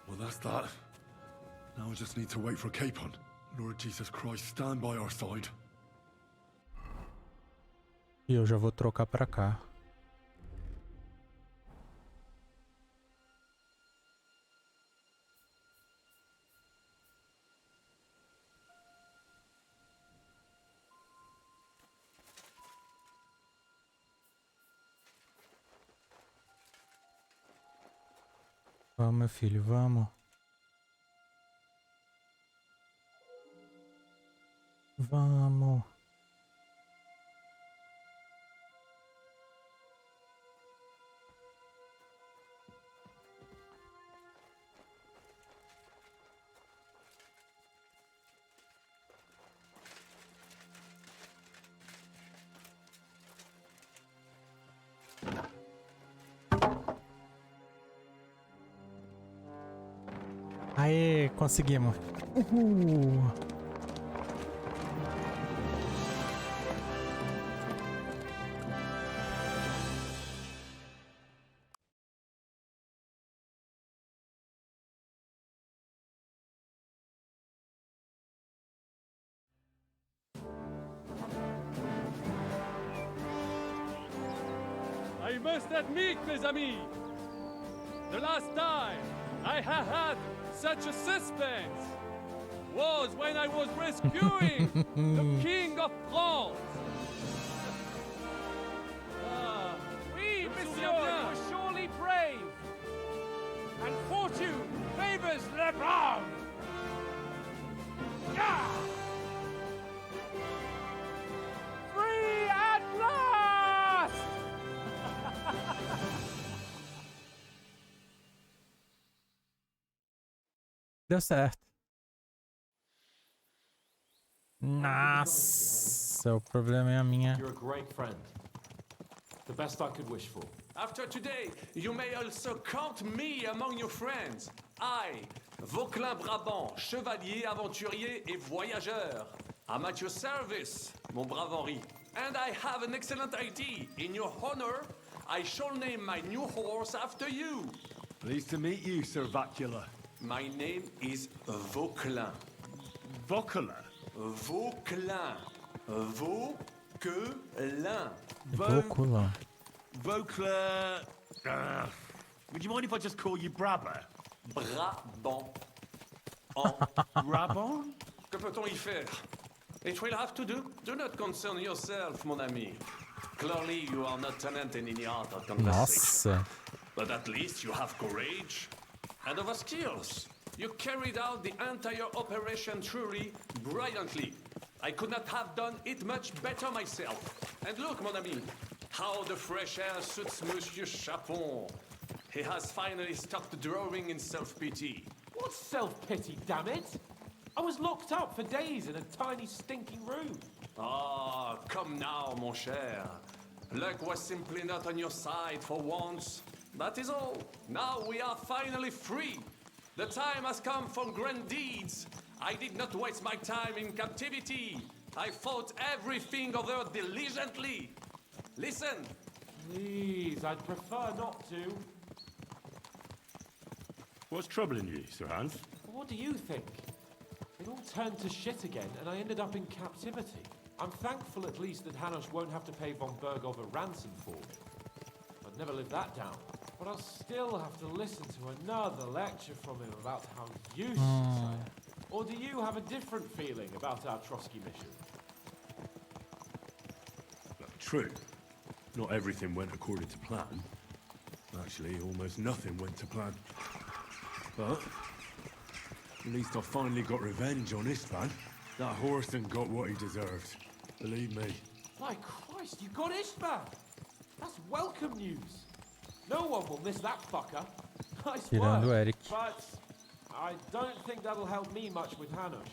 Well, that's that. Now I just need to wait for Capon. Lord Jesus Christ, stand by our side. E eu já vou trocar pra cá. Vamos, meu filho, vamos. Vamos. Aê, conseguimos. Uhul. I must admit, mes amis, the last time I have had such a suspense was when I was rescuing the King of France. Oui, monsieur, you were surely brave, and fortune favors le brave. Yeah! Free at last! Deu certo. Nossa, o problema é a minha. You're a great friend. The best I could wish for. After today, you may also count me among your friends. I, Vauquelin Brabant, chevalier, aventurier et voyageur. I'm at your service, mon brave Henri. And I have an excellent idea. In your honor, I shall name my new horse after you. Pleased to meet you, Sir Vacula. My name is Vauquelin. Vauquelin? Vauquelin. Vauquelin. Vauquelin. Vauquelin. Would you mind if I just call you Brabber? Brabant. Brabant? Que peut-on y faire? It will have to do. Do not concern yourself, mon ami. Clearly, you are not talented in the art of conversation. Nossa. But at least you have courage and other skills. You carried out the entire operation truly brilliantly. I could not have done it much better myself. And look, mon ami, how the fresh air suits Monsieur Chapon. He has finally stopped drawing in self-pity. What self-pity, damn it? I was locked up for days in a tiny stinking room. Ah, come now, mon cher. Luck was simply not on your side for once. That is all. Now we are finally free. The time has come for grand deeds. I did not waste my time in captivity. I fought everything over diligently. Listen. Please, I'd prefer not to. What's troubling you, Sir Hans? What do you think? It all turned to shit again, and I ended up in captivity. I'm thankful at least that Hanush won't have to pay von Bergow a ransom for me. I'd never live that down. But I'll still have to listen to another lecture from him about how useless I am. Or do you have a different feeling about our Trotsky mission? True. Not everything went according to plan. Actually, almost nothing went to plan. But at least I finally got revenge on Istvan. That Horson got what he deserved. Believe me. My Christ, you got Istvan! That's welcome news! No one will miss that fucker. Nice Tirando work. Eric. But I don't think that'll help me much with Hanush.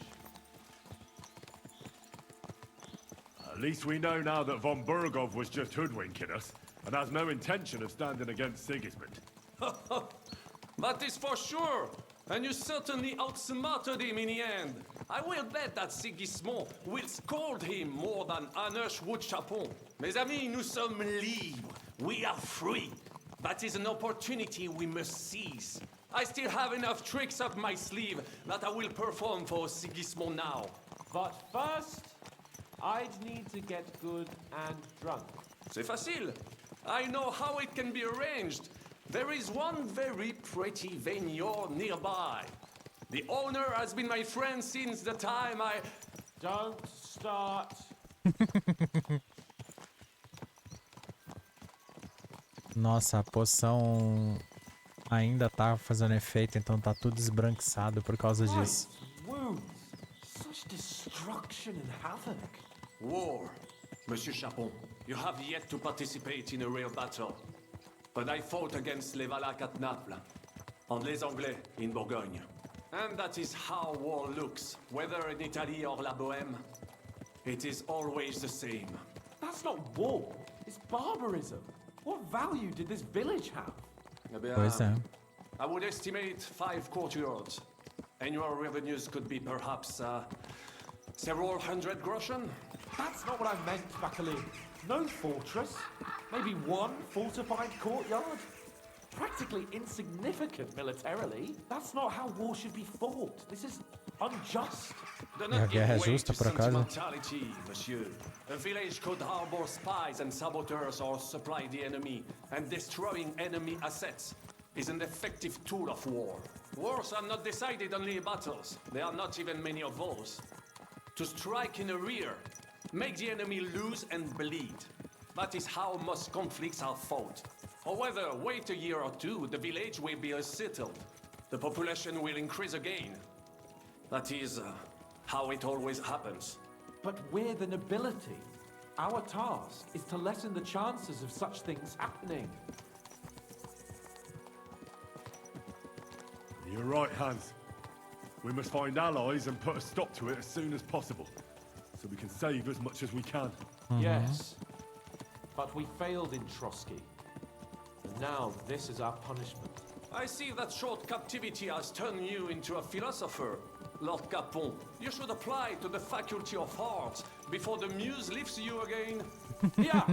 At least we know now that von Bergow was just hoodwinking us and has no intention of standing against Sigismund. That is for sure. And you certainly outsmarted him in the end. I will bet that Sigismund will scold him more than Hanush would Chapon. Mes amis, nous sommes libres. We are free. That is an opportunity we must seize. I still have enough tricks up my sleeve that I will perform for Sigismund now. But first, I'd need to get good and drunk. C'est facile. I know how it can be arranged. There is one very pretty vineyard nearby. The owner has been my friend since the time I... Don't start. Nossa, a poção ainda tá fazendo efeito, então tá tudo esbranquiçado por causa disso. Wounds. Such destruction and havoc. War. Monsieur Chapon, you have yet to participate in a real battle. But I fought against les Vavak at Naples, and les Anglais in Bourgogne. And that is how war looks, whether in Italy or La Bohème. It is always the same. That's not war. It's barbarism. What value did this village have? Eh bien, Pois é. I would estimate 5 courtyards. Annual revenues could be perhaps several hundred groschen. That's not what I meant, Bakalin. No fortress. Maybe one fortified courtyard. Practically insignificant militarily. That's not how war should be fought. This is unjust. Do A not give guerra é way justa, to por acaso? sentimentality, monsieur. A village could harbor spies and saboteurs or supply the enemy, and destroying enemy assets is an effective tool of war. Wars are not decided only in battles. There are not even many of those. To strike in the rear, make the enemy lose and bleed. That is how most conflicts are fought. However, wait a year or two, the village will be settled. The population will increase again. That is how it always happens. But we're the nobility. Our task is to lessen the chances of such things happening. You're right, Hans. We must find allies and put a stop to it as soon as possible, so we can save as much as we can. Yes. But we failed in Trotsky. And now this is our punishment. I see that short captivity has turned you into a philosopher, Lord Capon. You should apply to the Faculty of Arts before the muse lifts you again. Yeah.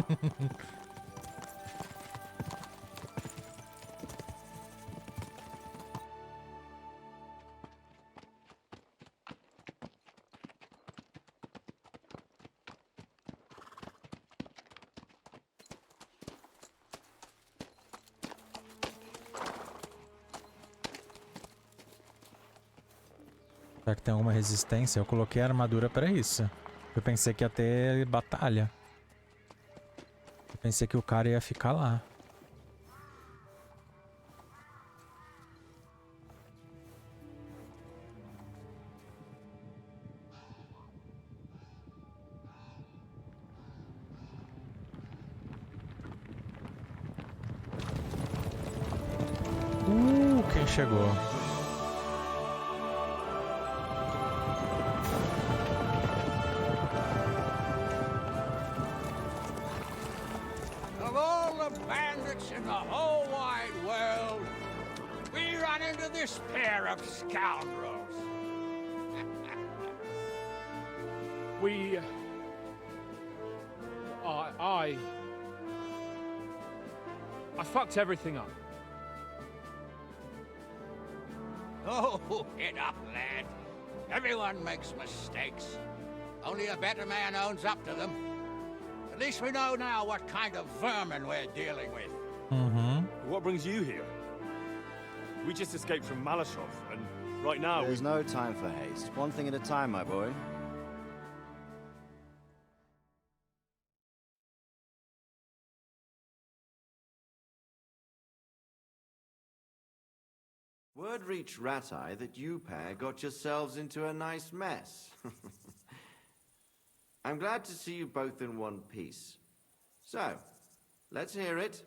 Será que tem alguma resistência? Eu coloquei a armadura pra isso. Eu pensei que ia ter batalha. Eu pensei que o cara ia ficar lá. Quem chegou? Of all the bandits in the whole wide world, we run into this pair of scoundrels. I fucked everything up. Oh, get up, lad. Everyone makes mistakes. Only a better man owns up to them. At least we know now what kind of vermin we're dealing with. What brings you here? We just escaped from Maleshov, and right now There's no time for haste. One thing at a time, my boy. Word reached Ratai that you pair got yourselves into a nice mess. I'm glad to see you both in one piece. So, let's hear it.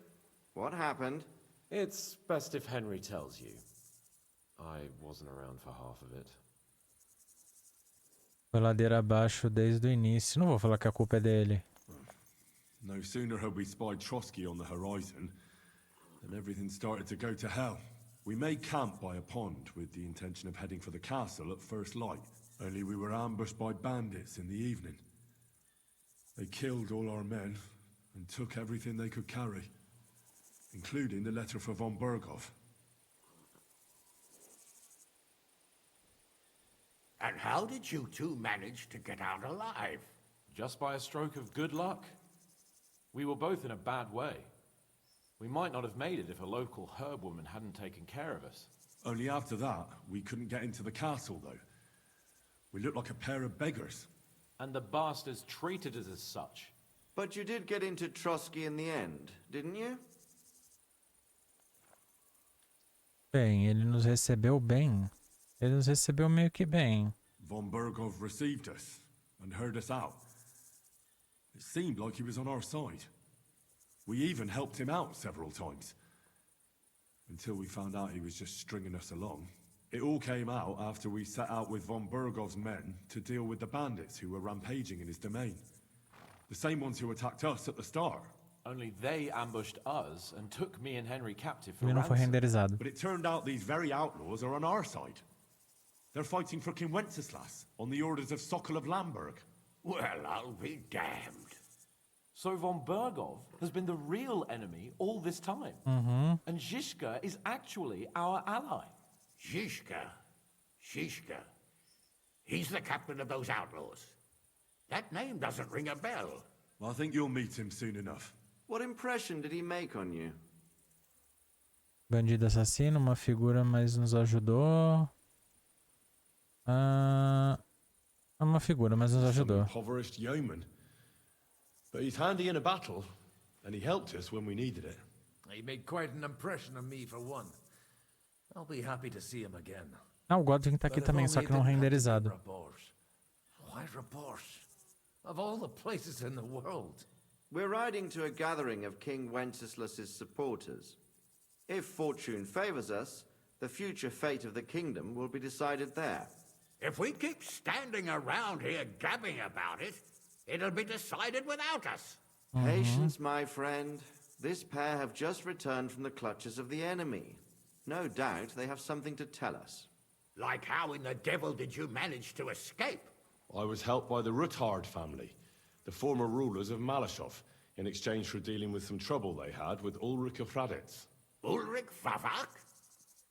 What happened? It's best if Henry tells you. I wasn't around for half of it. Foi ladeira abaixo desde o início. Não vou falar que a culpa é dele. no sooner had we spied Trotsky on the horizon than everything started to go to hell. We made camp by a pond with the intention of heading for the castle at first light, only we were ambushed by bandits in the evening. They killed all our men and took everything they could carry, including the letter for von Bergow. And how did you two manage to get out alive? Just by a stroke of good luck. We were both in a bad way. We might not have made it if a local herb woman hadn't taken care of us. Only after that, we couldn't get into the castle, though. We looked like a pair of beggars. And the bastards treated us as such. But you did get into Trotsky in the end, didn't you? Bem, ele nos recebeu bem. Ele nos recebeu meio que bem. Von Bergow received us and heard us out. It seemed like he was on our side. We even helped him out several times. Until we found out he was just stringing us along. It all came out after we set out with von Bergow's men to deal with the bandits who were rampaging in his domain. The same ones who attacked us at the start. Only they ambushed us and took me and Henry captive for Ele não foi ransom. renderizado. But it turned out these very outlaws are on our side. They're fighting for King Wenceslas on the orders of Sokol of Lamberg. Well, I'll be damned. So von Bergow has been the real enemy all this time. And Zizka is actually our ally. Zizka? He's the captain of those outlaws. That name doesn't ring a bell. Well, I think you'll meet him soon enough. What impression did he make on you? Bandido assassino, uma figura, mas nos ajudou. Uma figura, mas nos ajudou. Impoverished yeoman. But he's handy in a battle, and he helped us when we needed it. He made quite an impression on me for one. I'll be happy to see him again. O Godwin tá aqui também, só que não renderizado. Why Rabors? Of all the places in the world. We're riding to a gathering of King Wenceslas's supporters. If fortune favors us, the future fate of the kingdom will be decided there. If we keep standing around here gabbing about it, it'll be decided without us. Patience, my friend. This pair have just returned from the clutches of the enemy. No doubt they have something to tell us. Like how in the devil did you manage to escape? I was helped by the Ruthard family, the former rulers of Maleshov, in exchange for dealing with some trouble they had with Ulrich of Ruthards. Ulrich Vavak?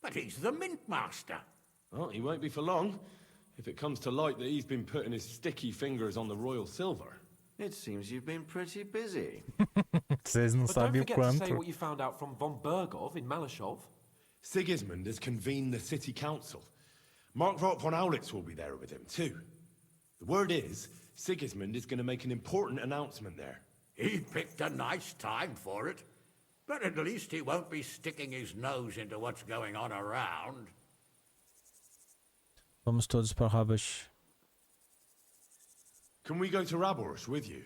But he's the mint master. Well, he won't be for long, if it comes to light that he's been putting his sticky fingers on the royal silver. It seems you've been pretty busy. Vocês não But don't sabem o forget to say quanto. what you found out from von Bergow in Maleshov. Sigismund has convened the city council. Markvart von Aulitz will be there with him, too. The word is, Sigismund is going to make an important announcement there. He picked a nice time for it. But at least he won't be sticking his nose into what's going on around. Vamos todos para Rabash. Can we go to Rabors with you?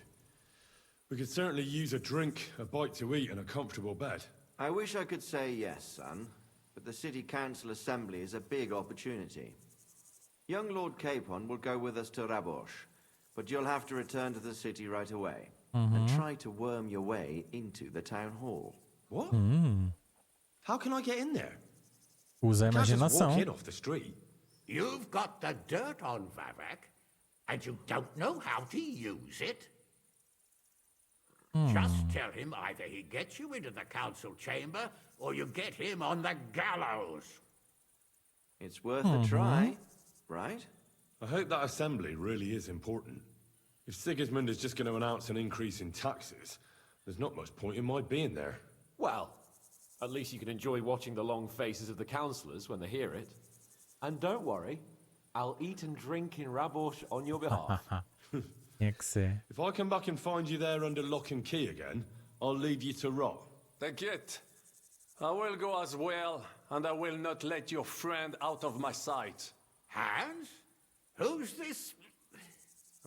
We could certainly use a drink, a bite to eat, and a comfortable bed. I wish I could say yes, son, but the city council assembly is a big opportunity. Young Lord Capon will go with us to Rabosh, but you'll have to return to the city right away and try to worm your way into the town hall. What? How can I get in there? Usa a Can't just walk imaginação. in off the street. You've got the dirt on Vavak, and you don't know how to use it? Just tell him either he gets you into the council chamber, or you get him on the gallows. It's worth a try, right? I hope that assembly really is important. If Sigismund is just going to announce an increase in taxes, there's not much point in my being there. Well, at least you can enjoy watching the long faces of the councillors when they hear it. And don't worry, I'll eat and drink in Rabosh on your behalf. Tinha que ser. If I come back and find you there under lock and key again, I'll leave you to rot. Take it. I will go as well, and I will not let your friend out of my sight. Hans? Who's this?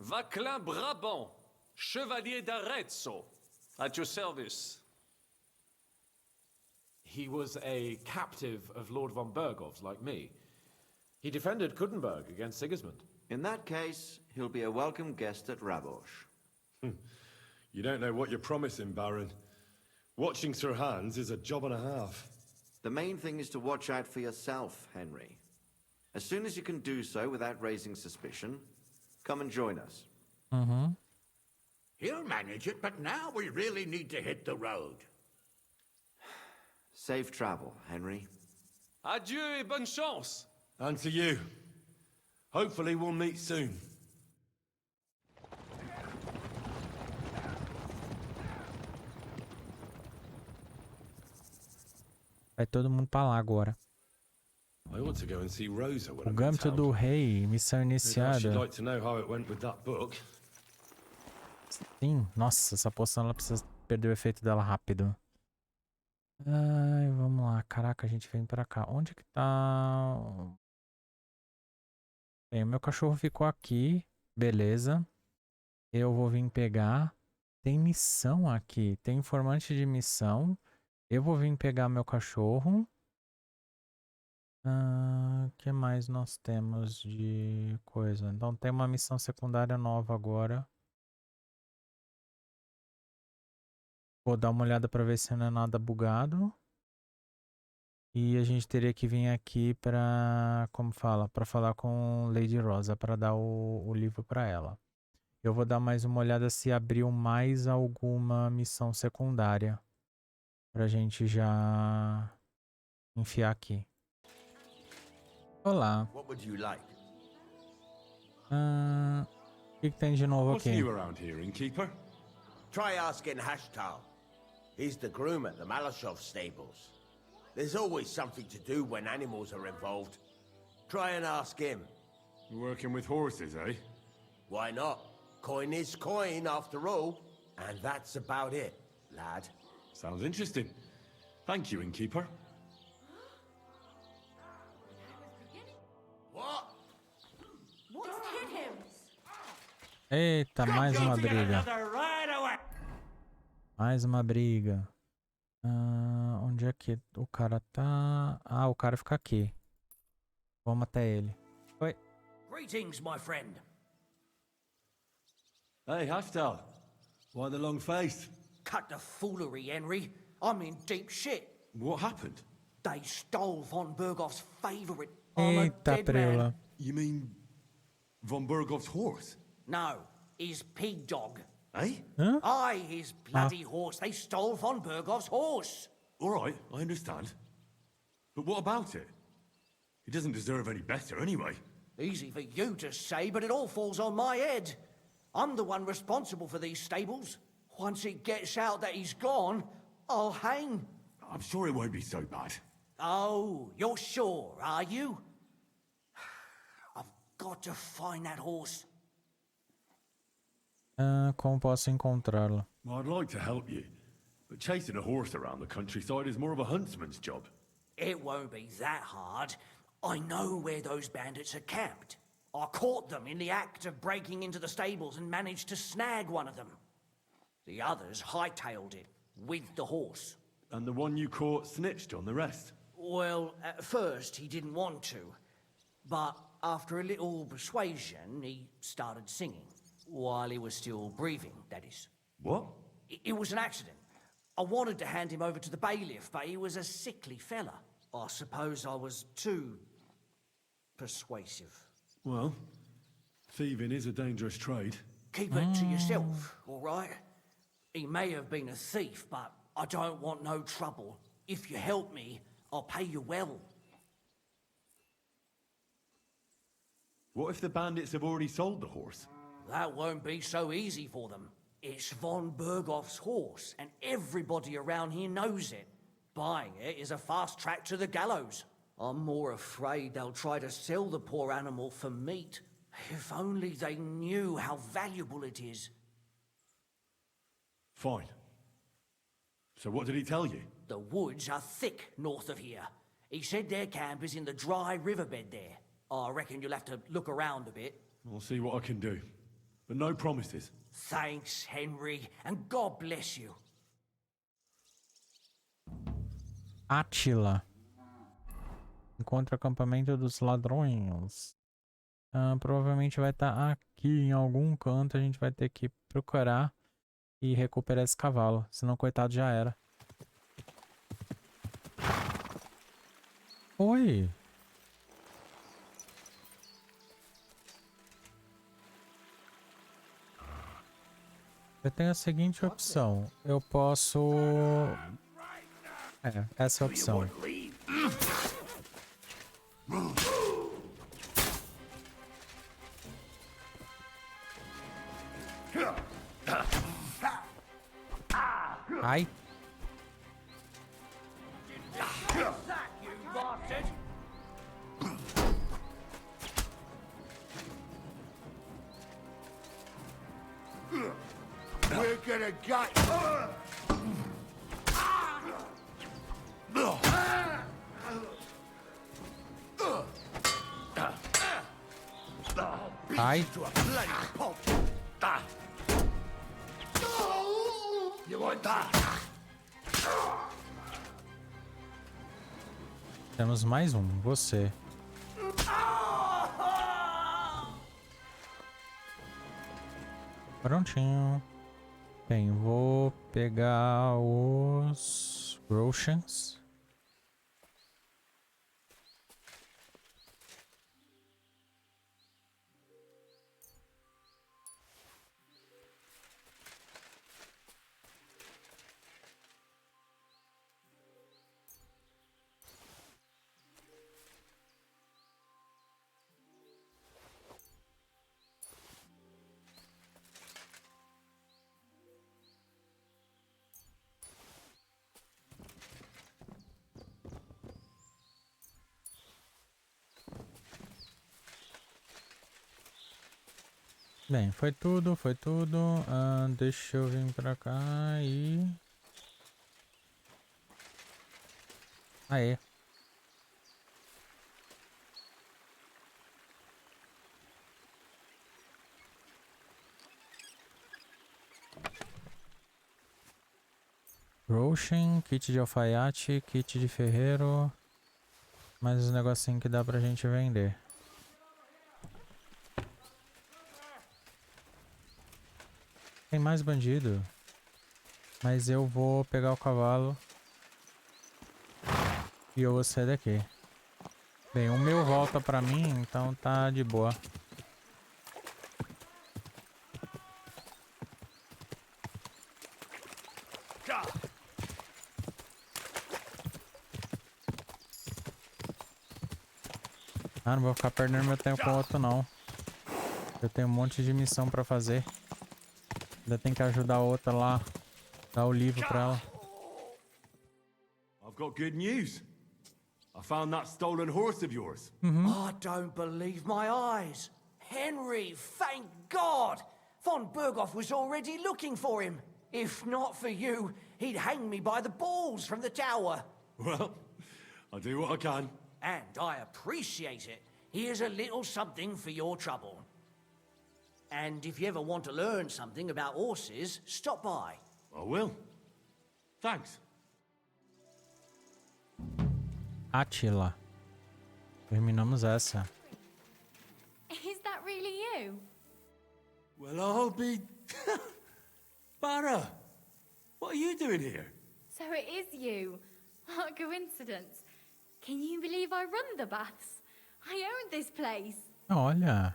Vaclin Brabant, Chevalier d'Arezzo, at your service. He was a captive of Lord von Bergov's, like me. He defended Kuttenberg against Sigismund. In that case, he'll be a welcome guest at Rabosh. You don't know what you're promising, Baron. Watching Sir Hans is a job and a half. The main thing is to watch out for yourself, Henry. As soon as you can do so without raising suspicion, come and join us. He'll manage it, but now we really need to hit the road. Safe travel, Henry. Adieu et bonne chance. And to you. Hopefully we'll meet soon. Vai todo mundo pra lá agora. I ought to go and see Rosa when O I'm in Gâmito town. do Rei, missão Maybe I iniciada. should like to know how it went with that book. Sim, nossa, essa poção ela precisa perder o efeito dela rápido. Ai, vamos lá. Caraca, a gente vem pra cá. Onde que tá? Bem, o meu cachorro ficou aqui. Beleza. Eu vou vir pegar. Tem missão aqui. Tem informante de missão. Eu vou vir pegar meu cachorro. O que mais nós temos de coisa? Então tem uma missão secundária nova agora. Vou dar uma olhada para ver se não é nada bugado. E a gente teria que vir aqui para, como fala, para falar com Lady Rosa, para dar o livro para ela. Eu vou dar mais uma olhada se abriu mais alguma missão secundária pra gente já enfiar aqui. Olá. What would you like? O que tem de novo What's aqui? new around here, innkeeper? Try asking Hashtal. He's the groom at the Maleshov stables. There's always something to do when animals are involved. Try and ask him. You're working with horses, eh? Why not? Coin is coin, after all. And that's about it, lad. Sounds interesting. Thank you, innkeeper. What? What's hit him? Eita, mais uma briga. Mais uma briga. Onde é que o cara tá? Ah, o cara fica aqui. Vamos até ele. Oi. Greetings, my friend. Hey, Hashtal. Why the long face? Cut the foolery, Henry. I'm in deep shit. What happened? They stole von Bergov's favorite. Eita, preula. You mean von Bergov's horse? No, his pig dog. Eh? Huh? Aye, his bloody horse. They stole von Bergov's horse. All right, I understand. But what about it? He doesn't deserve any better anyway. Easy for you to say, but it all falls on my head. I'm the one responsible for these stables. Once it gets out that he's gone, I'll hang. I'm sure it won't be so bad. Oh, you're sure, are you? I've got to find that horse. Como posso encontrá-lo? I'd like to help you, but chasing a horse around the countryside is more of a huntsman's job. It won't be that hard. I know where those bandits are camped. I caught them in the act of breaking into the stables and managed to snag one of them. The others hightailed it with the horse. And the one you caught snitched on the rest? Well, at first he didn't want to, but after a little persuasion, he started singing. While he was still breathing, that is. What? It was an accident. I wanted to hand him over to the bailiff, but he was a sickly fella. I suppose I was too persuasive. Well, thieving is a dangerous trade. Keep it to yourself, all right? He may have been a thief, but I don't want no trouble. If you help me, I'll pay you well. What if the bandits have already sold the horse? That won't be so easy for them. It's von Bergov's horse, and everybody around here knows it. Buying it is a fast track to the gallows. I'm more afraid they'll try to sell the poor animal for meat. If only they knew how valuable it is. Fine. So what did he tell you? The woods are thick north of here. He said their camp is in the dry riverbed there. I reckon you'll have to look around a bit. I'll see what I can do. But no promises. Thanks, Henry, and God bless you. Átila. Encontra o acampamento dos ladrões. Provavelmente vai estar aqui em algum canto. A gente vai ter que procurar e recuperar esse cavalo. Senão, coitado, já era. Oi. Eu tenho a seguinte opção. Eu posso... essa é a opção. Ai. We're gonna get... Ai. You want that? Temos mais um, você. Prontinho. Bem, vou pegar os Roshans. Bem, foi tudo, foi tudo. Deixa eu vir pra cá e... Aê. Roshin, kit de alfaiate, kit de ferreiro. Mais uns negocinhos que dá pra gente vender. Tem mais bandido. Mas eu vou pegar o cavalo E eu vou sair daqui. Bem, o meu volta pra mim, então tá de boa. Ah, não vou ficar perdendo meu tempo com o outro não. Eu tenho um monte de missão pra fazer. Ainda tem que ajudar a outra lá. Dar o livro pra ela. I've got good news. I found that stolen horse of yours. I don't believe my eyes. Henry, thank God! Von Bergow was already looking for him. If not for you, he'd hang me by the balls from the tower. Well, I'll do what I can. And I appreciate it. Here's a little something for your trouble. And if you ever want to learn something about horses, stop by. I will. Thanks. Attila. Terminamos essa. Is that really you? Well, I'll be... Barra, what are you doing here? So it is you. What a coincidence. Can you believe I run the baths? I own this place. Olha.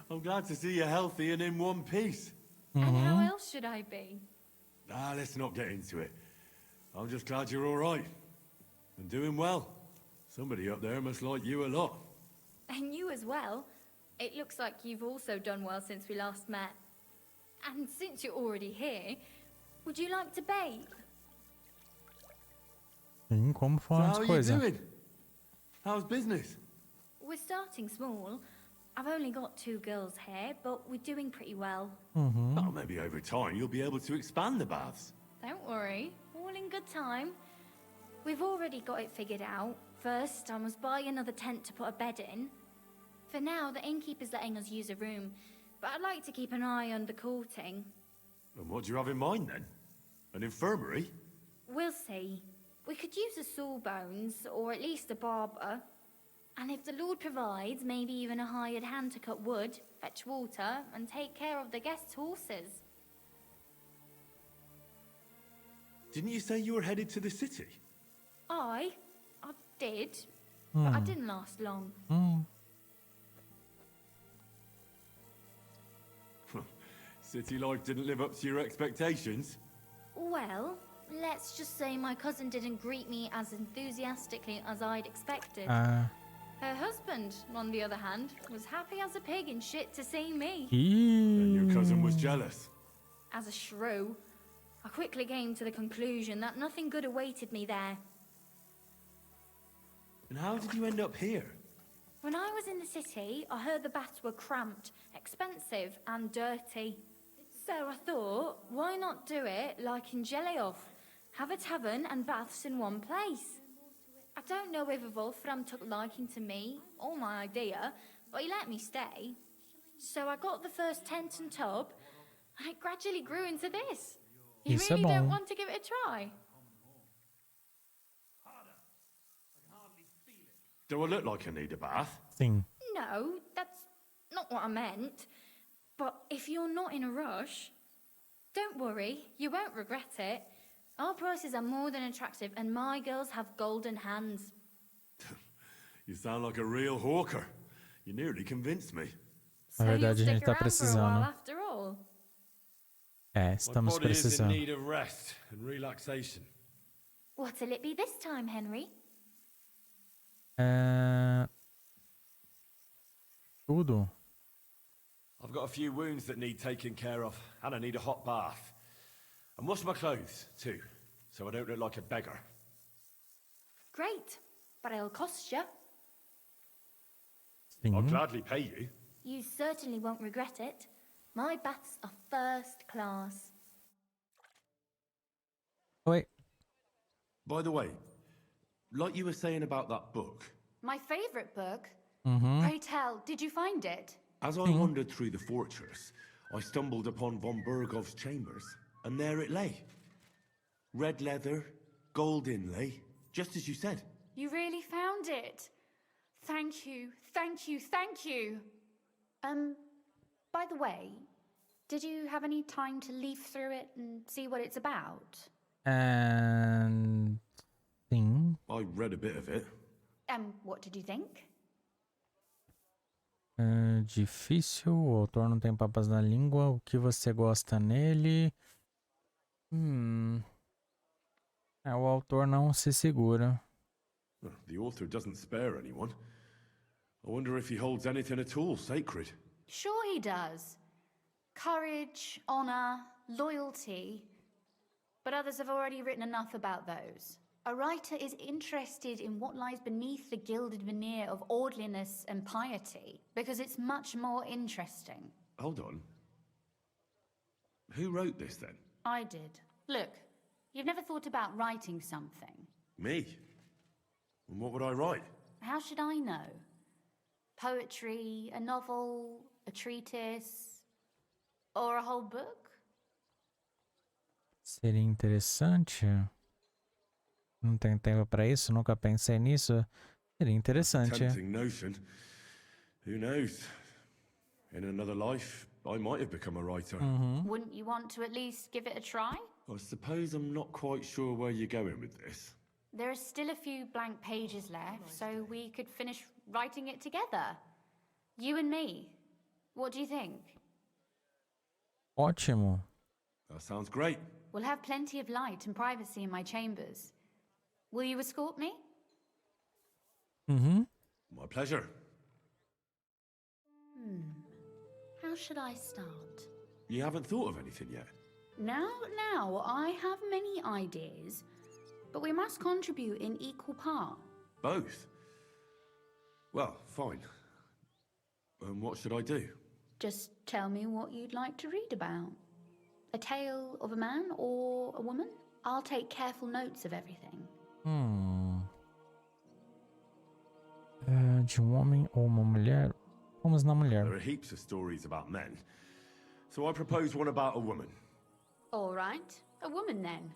I'm glad to see you healthy and in one piece. And how else should I be? Nah, let's not get into it. I'm just glad you're all right. And doing well. Somebody up there must like you a lot. And you as well. It looks like you've also done well since we last met. And since you're already here, would you like to bathe? Sim, como So foram how as are you coisas? doing? How's business? We're starting small. I've only got 2 girls here, but we're doing pretty well. Oh, maybe over time you'll be able to expand the baths. Don't worry, all in good time. We've already got it figured out. First, I must buy another tent to put a bed in. For now, the innkeeper's letting us use a room, but I'd like to keep an eye on the courting. And what do you have in mind then? An infirmary? We'll see. We could use a sawbones, or at least a barber. And if the Lord provides, maybe even a hired hand to cut wood, fetch water, and take care of the guests' horses. Didn't you say you were headed to the city? I did, but I didn't last long. City life didn't live up to your expectations? Well, let's just say my cousin didn't greet me as enthusiastically as I'd expected. Her husband, on the other hand, was happy as a pig in shit to see me. And your cousin was jealous? As a shrew, I quickly came to the conclusion that nothing good awaited me there. And how did you end up here? When I was in the city, I heard the baths were cramped, expensive, and dirty. So I thought, why not do it like in Jellyov? Have a tavern and baths in one place. I don't know if Wolfram took liking to me or my idea, but he let me stay. So I got the first tent and tub, and it gradually grew into this. You really don't want to give it a try? Do I look like I need a bath? Sim. No, that's not what I meant. But if you're not in a rush, don't worry, you won't regret it. Our prices are more than attractive, and my girls have golden hands. You sound like a real hawker. You nearly convinced me. Na verdade, a gente tá precisando. After all. Estamos My body is in precisando. need of rest and relaxation. What'll it be this time, Henry? Tudo. I've got a few wounds that need taking care of, and I need a hot bath. And wash my clothes, too, so I don't look like a beggar. Great, but it'll cost you. I'll gladly pay you. You certainly won't regret it. My baths are first class. Wait. By the way, like you were saying about that book, My favorite book. Mm-hmm. Pray tell, did you find it? as I wandered through the fortress, I stumbled upon von Bergow's chambers, and there it lay. Red leather, gold inlay, just as you said. You really found it. Thank you, thank you, thank you. By the way, did you have any time to leaf through it and see what it's about? Sim. I read a bit of it. What did you think? Difícil, o autor não tem papas na língua. O que você gosta nele? O autor não se segura. The author doesn't spare anyone. I wonder if he holds anything at all sacred. Sure he does. Courage, honor, loyalty. But others have already written enough about those. A writer is interested in what lies beneath the gilded veneer of orderliness and piety, because it's much more interesting. Hold on. Who wrote this then? I did. Look, you've never thought about writing something. Me? And what would I write? How should I know? Poetry, a novel, a treatise, or a whole book? Seria interessante. Não tenho tempo para isso, nunca pensei nisso. Seria interessante. Tempting notion. Who knows? In another life, I might have become a writer. Wouldn't you want to at least give it a try? I suppose I'm not quite sure where you're going with this. There are still a few blank pages left, so we could finish writing it together. You and me. What do you think? Ótimo. That sounds great. We'll have plenty of light and privacy in my chambers. Will you escort me? My pleasure. How should I start? You haven't thought of anything yet? Now, I have many ideas, but we must contribute in equal part. Both? Well, fine. And what should I do? Just tell me what you'd like to read about. A tale of a man or a woman? I'll take careful notes of everything. De homem ou uma mulher? Vamos na mulher. There are heaps of stories about men. So I propose one about a woman. All right, a woman then.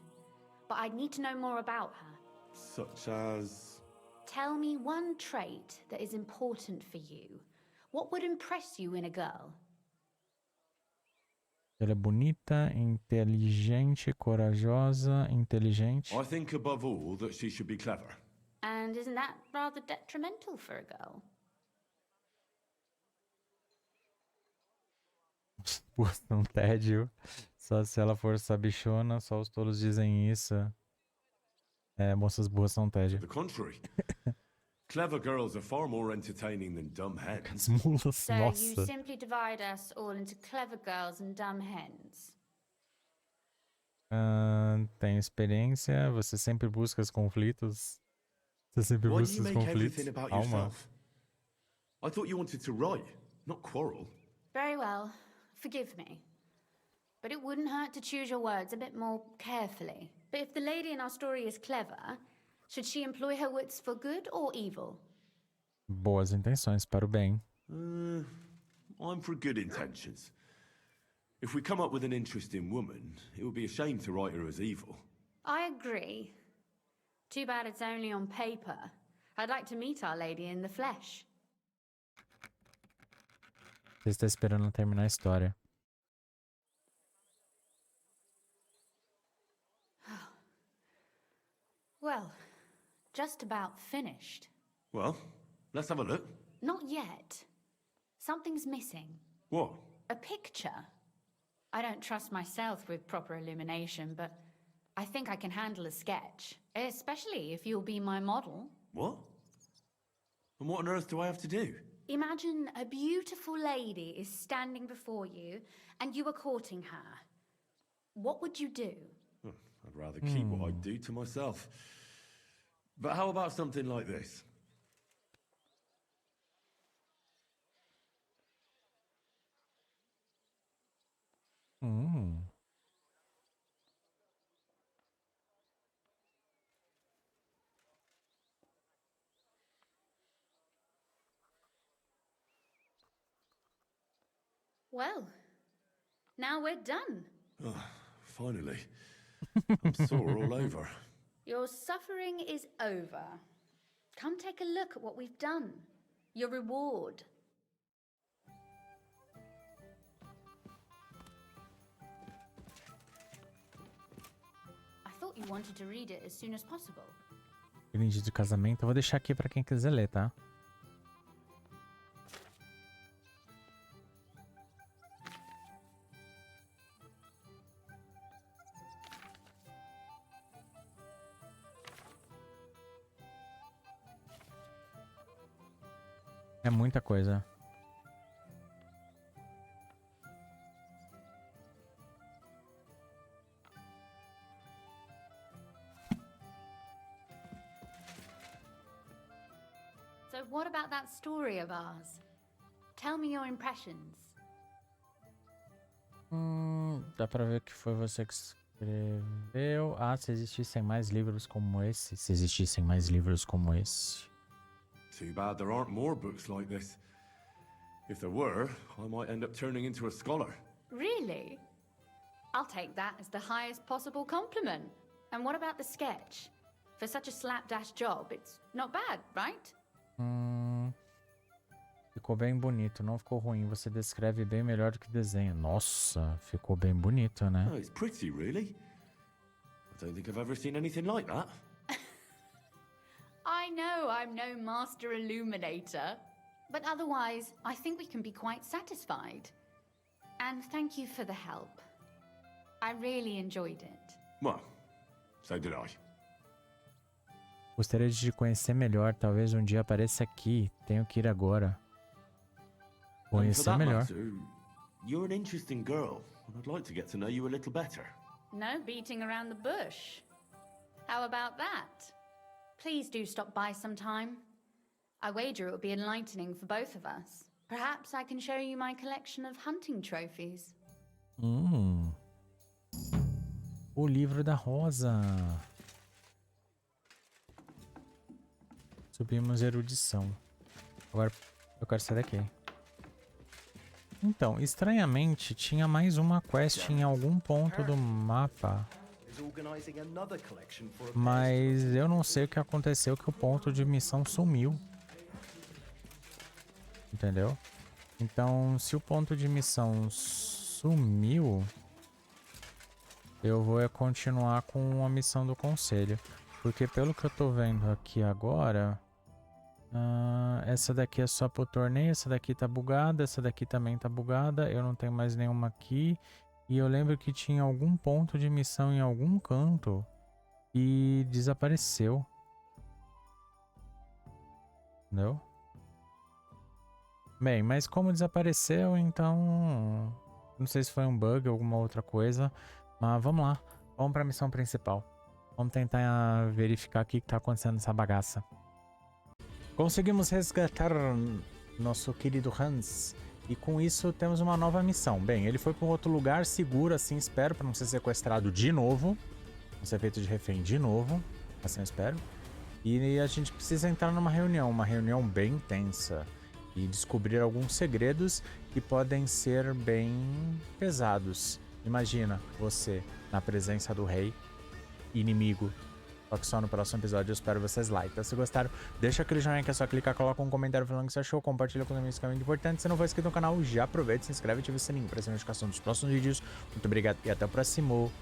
But I'd need to know more about her. Such as... Tell me one trait that is important for you. What would impress you in a girl? Ela é bonita, inteligente, corajosa, inteligente. I think above all that she should be clever. And isn't that rather detrimental for a girl? Burras não tédio. Só se ela for sabichona, só os tolos dizem isso. Moças burras são tédio. The contrary. Clever girls are far more entertaining than dumb hens. As mulas, So nossa. you simply divide us all into clever girls and dumb hens. Tem experiência, você sempre busca os conflitos. Você sempre Why do busca you os make conflitos. everything about Calma. yourself? I thought you wanted to write, not quarrel. Very well, forgive me. But it wouldn't hurt to choose your words a bit more carefully. But if the lady in our story is clever, should she employ her wits for good or evil? Boas intenções para o bem. I'm for good intentions. If we come up with an interesting woman, it would be a shame to write her as evil. I agree. Too bad it's only on paper. I'd like to meet our lady in the flesh. Você está esperando terminar a história. Well, just about finished. Well, let's have a look. Not yet. Something's missing. What? A picture. I don't trust myself with proper illumination, but I think I can handle a sketch. Especially if you'll be my model. What? And what on earth do I have to do? Imagine a beautiful lady is standing before you and you are courting her. What would you do? I'd rather keep what I do to myself. But how about something like this? Well, now we're done. Oh, finally. I'm sore all over. Your suffering is over. Come take a look at what we've done. Your reward. I thought you wanted to read it as soon as possible. Brinde de casamento. Eu vou deixar aqui pra quem quiser ler, tá? É muita coisa. So what about that story of ours? Tell me your impressions. Dá pra ver que foi você que escreveu. Ah, se existissem mais livros como esse. Se existissem mais livros como esse. Too bad there aren't more books like this. If there were, I might end up turning into a scholar. Really? I'll take that as the highest possible compliment. And what about the sketch? For such a slapdash job, it's not bad, right? Ficou bem bonito, não ficou ruim. Você descreve bem melhor do que desenha. Nossa, ficou bem bonito, né? Oh, it's pretty, really. I don't think I've ever seen anything like that. I know I'm no master illuminator, but otherwise, I think we can be quite satisfied. And thank you for the help. I really enjoyed it. Well, so did I. Gostaria de te conhecer melhor. Talvez um dia apareça aqui. Tenho que ir agora. Conhecer melhor. You're an interesting girl, and I'd like to get to know you a little better. No beating around the bush. How about that? Please do stop by sometime. I wager it will be enlightening for both of us. Perhaps I can show you my collection of hunting trophies. O livro da Rosa. Subimos erudição. Agora eu quero sair daqui. Então, estranhamente, tinha mais uma quest em algum ponto do mapa. Mas eu não sei o que aconteceu, que o ponto de missão sumiu. Entendeu? Então, se o ponto de missão sumiu, eu vou continuar com a missão do conselho. Porque pelo que eu tô vendo aqui agora, essa daqui é só pro torneio, essa daqui tá bugada, essa daqui também tá bugada, eu não tenho mais nenhuma aqui. E eu lembro que tinha algum ponto de missão em algum canto e desapareceu. Entendeu? Bem, mas como desapareceu, então... Não sei se foi um bug ou alguma outra coisa. Mas vamos lá. Vamos pra missão principal. Vamos tentar verificar o que tá acontecendo nessa bagaça. Conseguimos resgatar nosso querido Hans. E com isso temos uma nova missão. Bem, ele foi para um outro lugar seguro, assim espero, para não ser sequestrado de novo. Não ser feito de refém de novo. Assim eu espero. E a gente precisa entrar numa reunião bem tensa. E descobrir alguns segredos que podem ser bem pesados. Imagina você na presença do rei, inimigo. Só que só no próximo episódio. Eu espero vocês lá. Então se gostaram, deixa aquele joinha que é só clicar, coloca um comentário falando o que você achou, compartilha com os amigos que é muito importante. Se não for inscrito no canal, já aproveita, se inscreve e ativa o sininho para receber notificação dos próximos vídeos. Muito obrigado e até o próximo.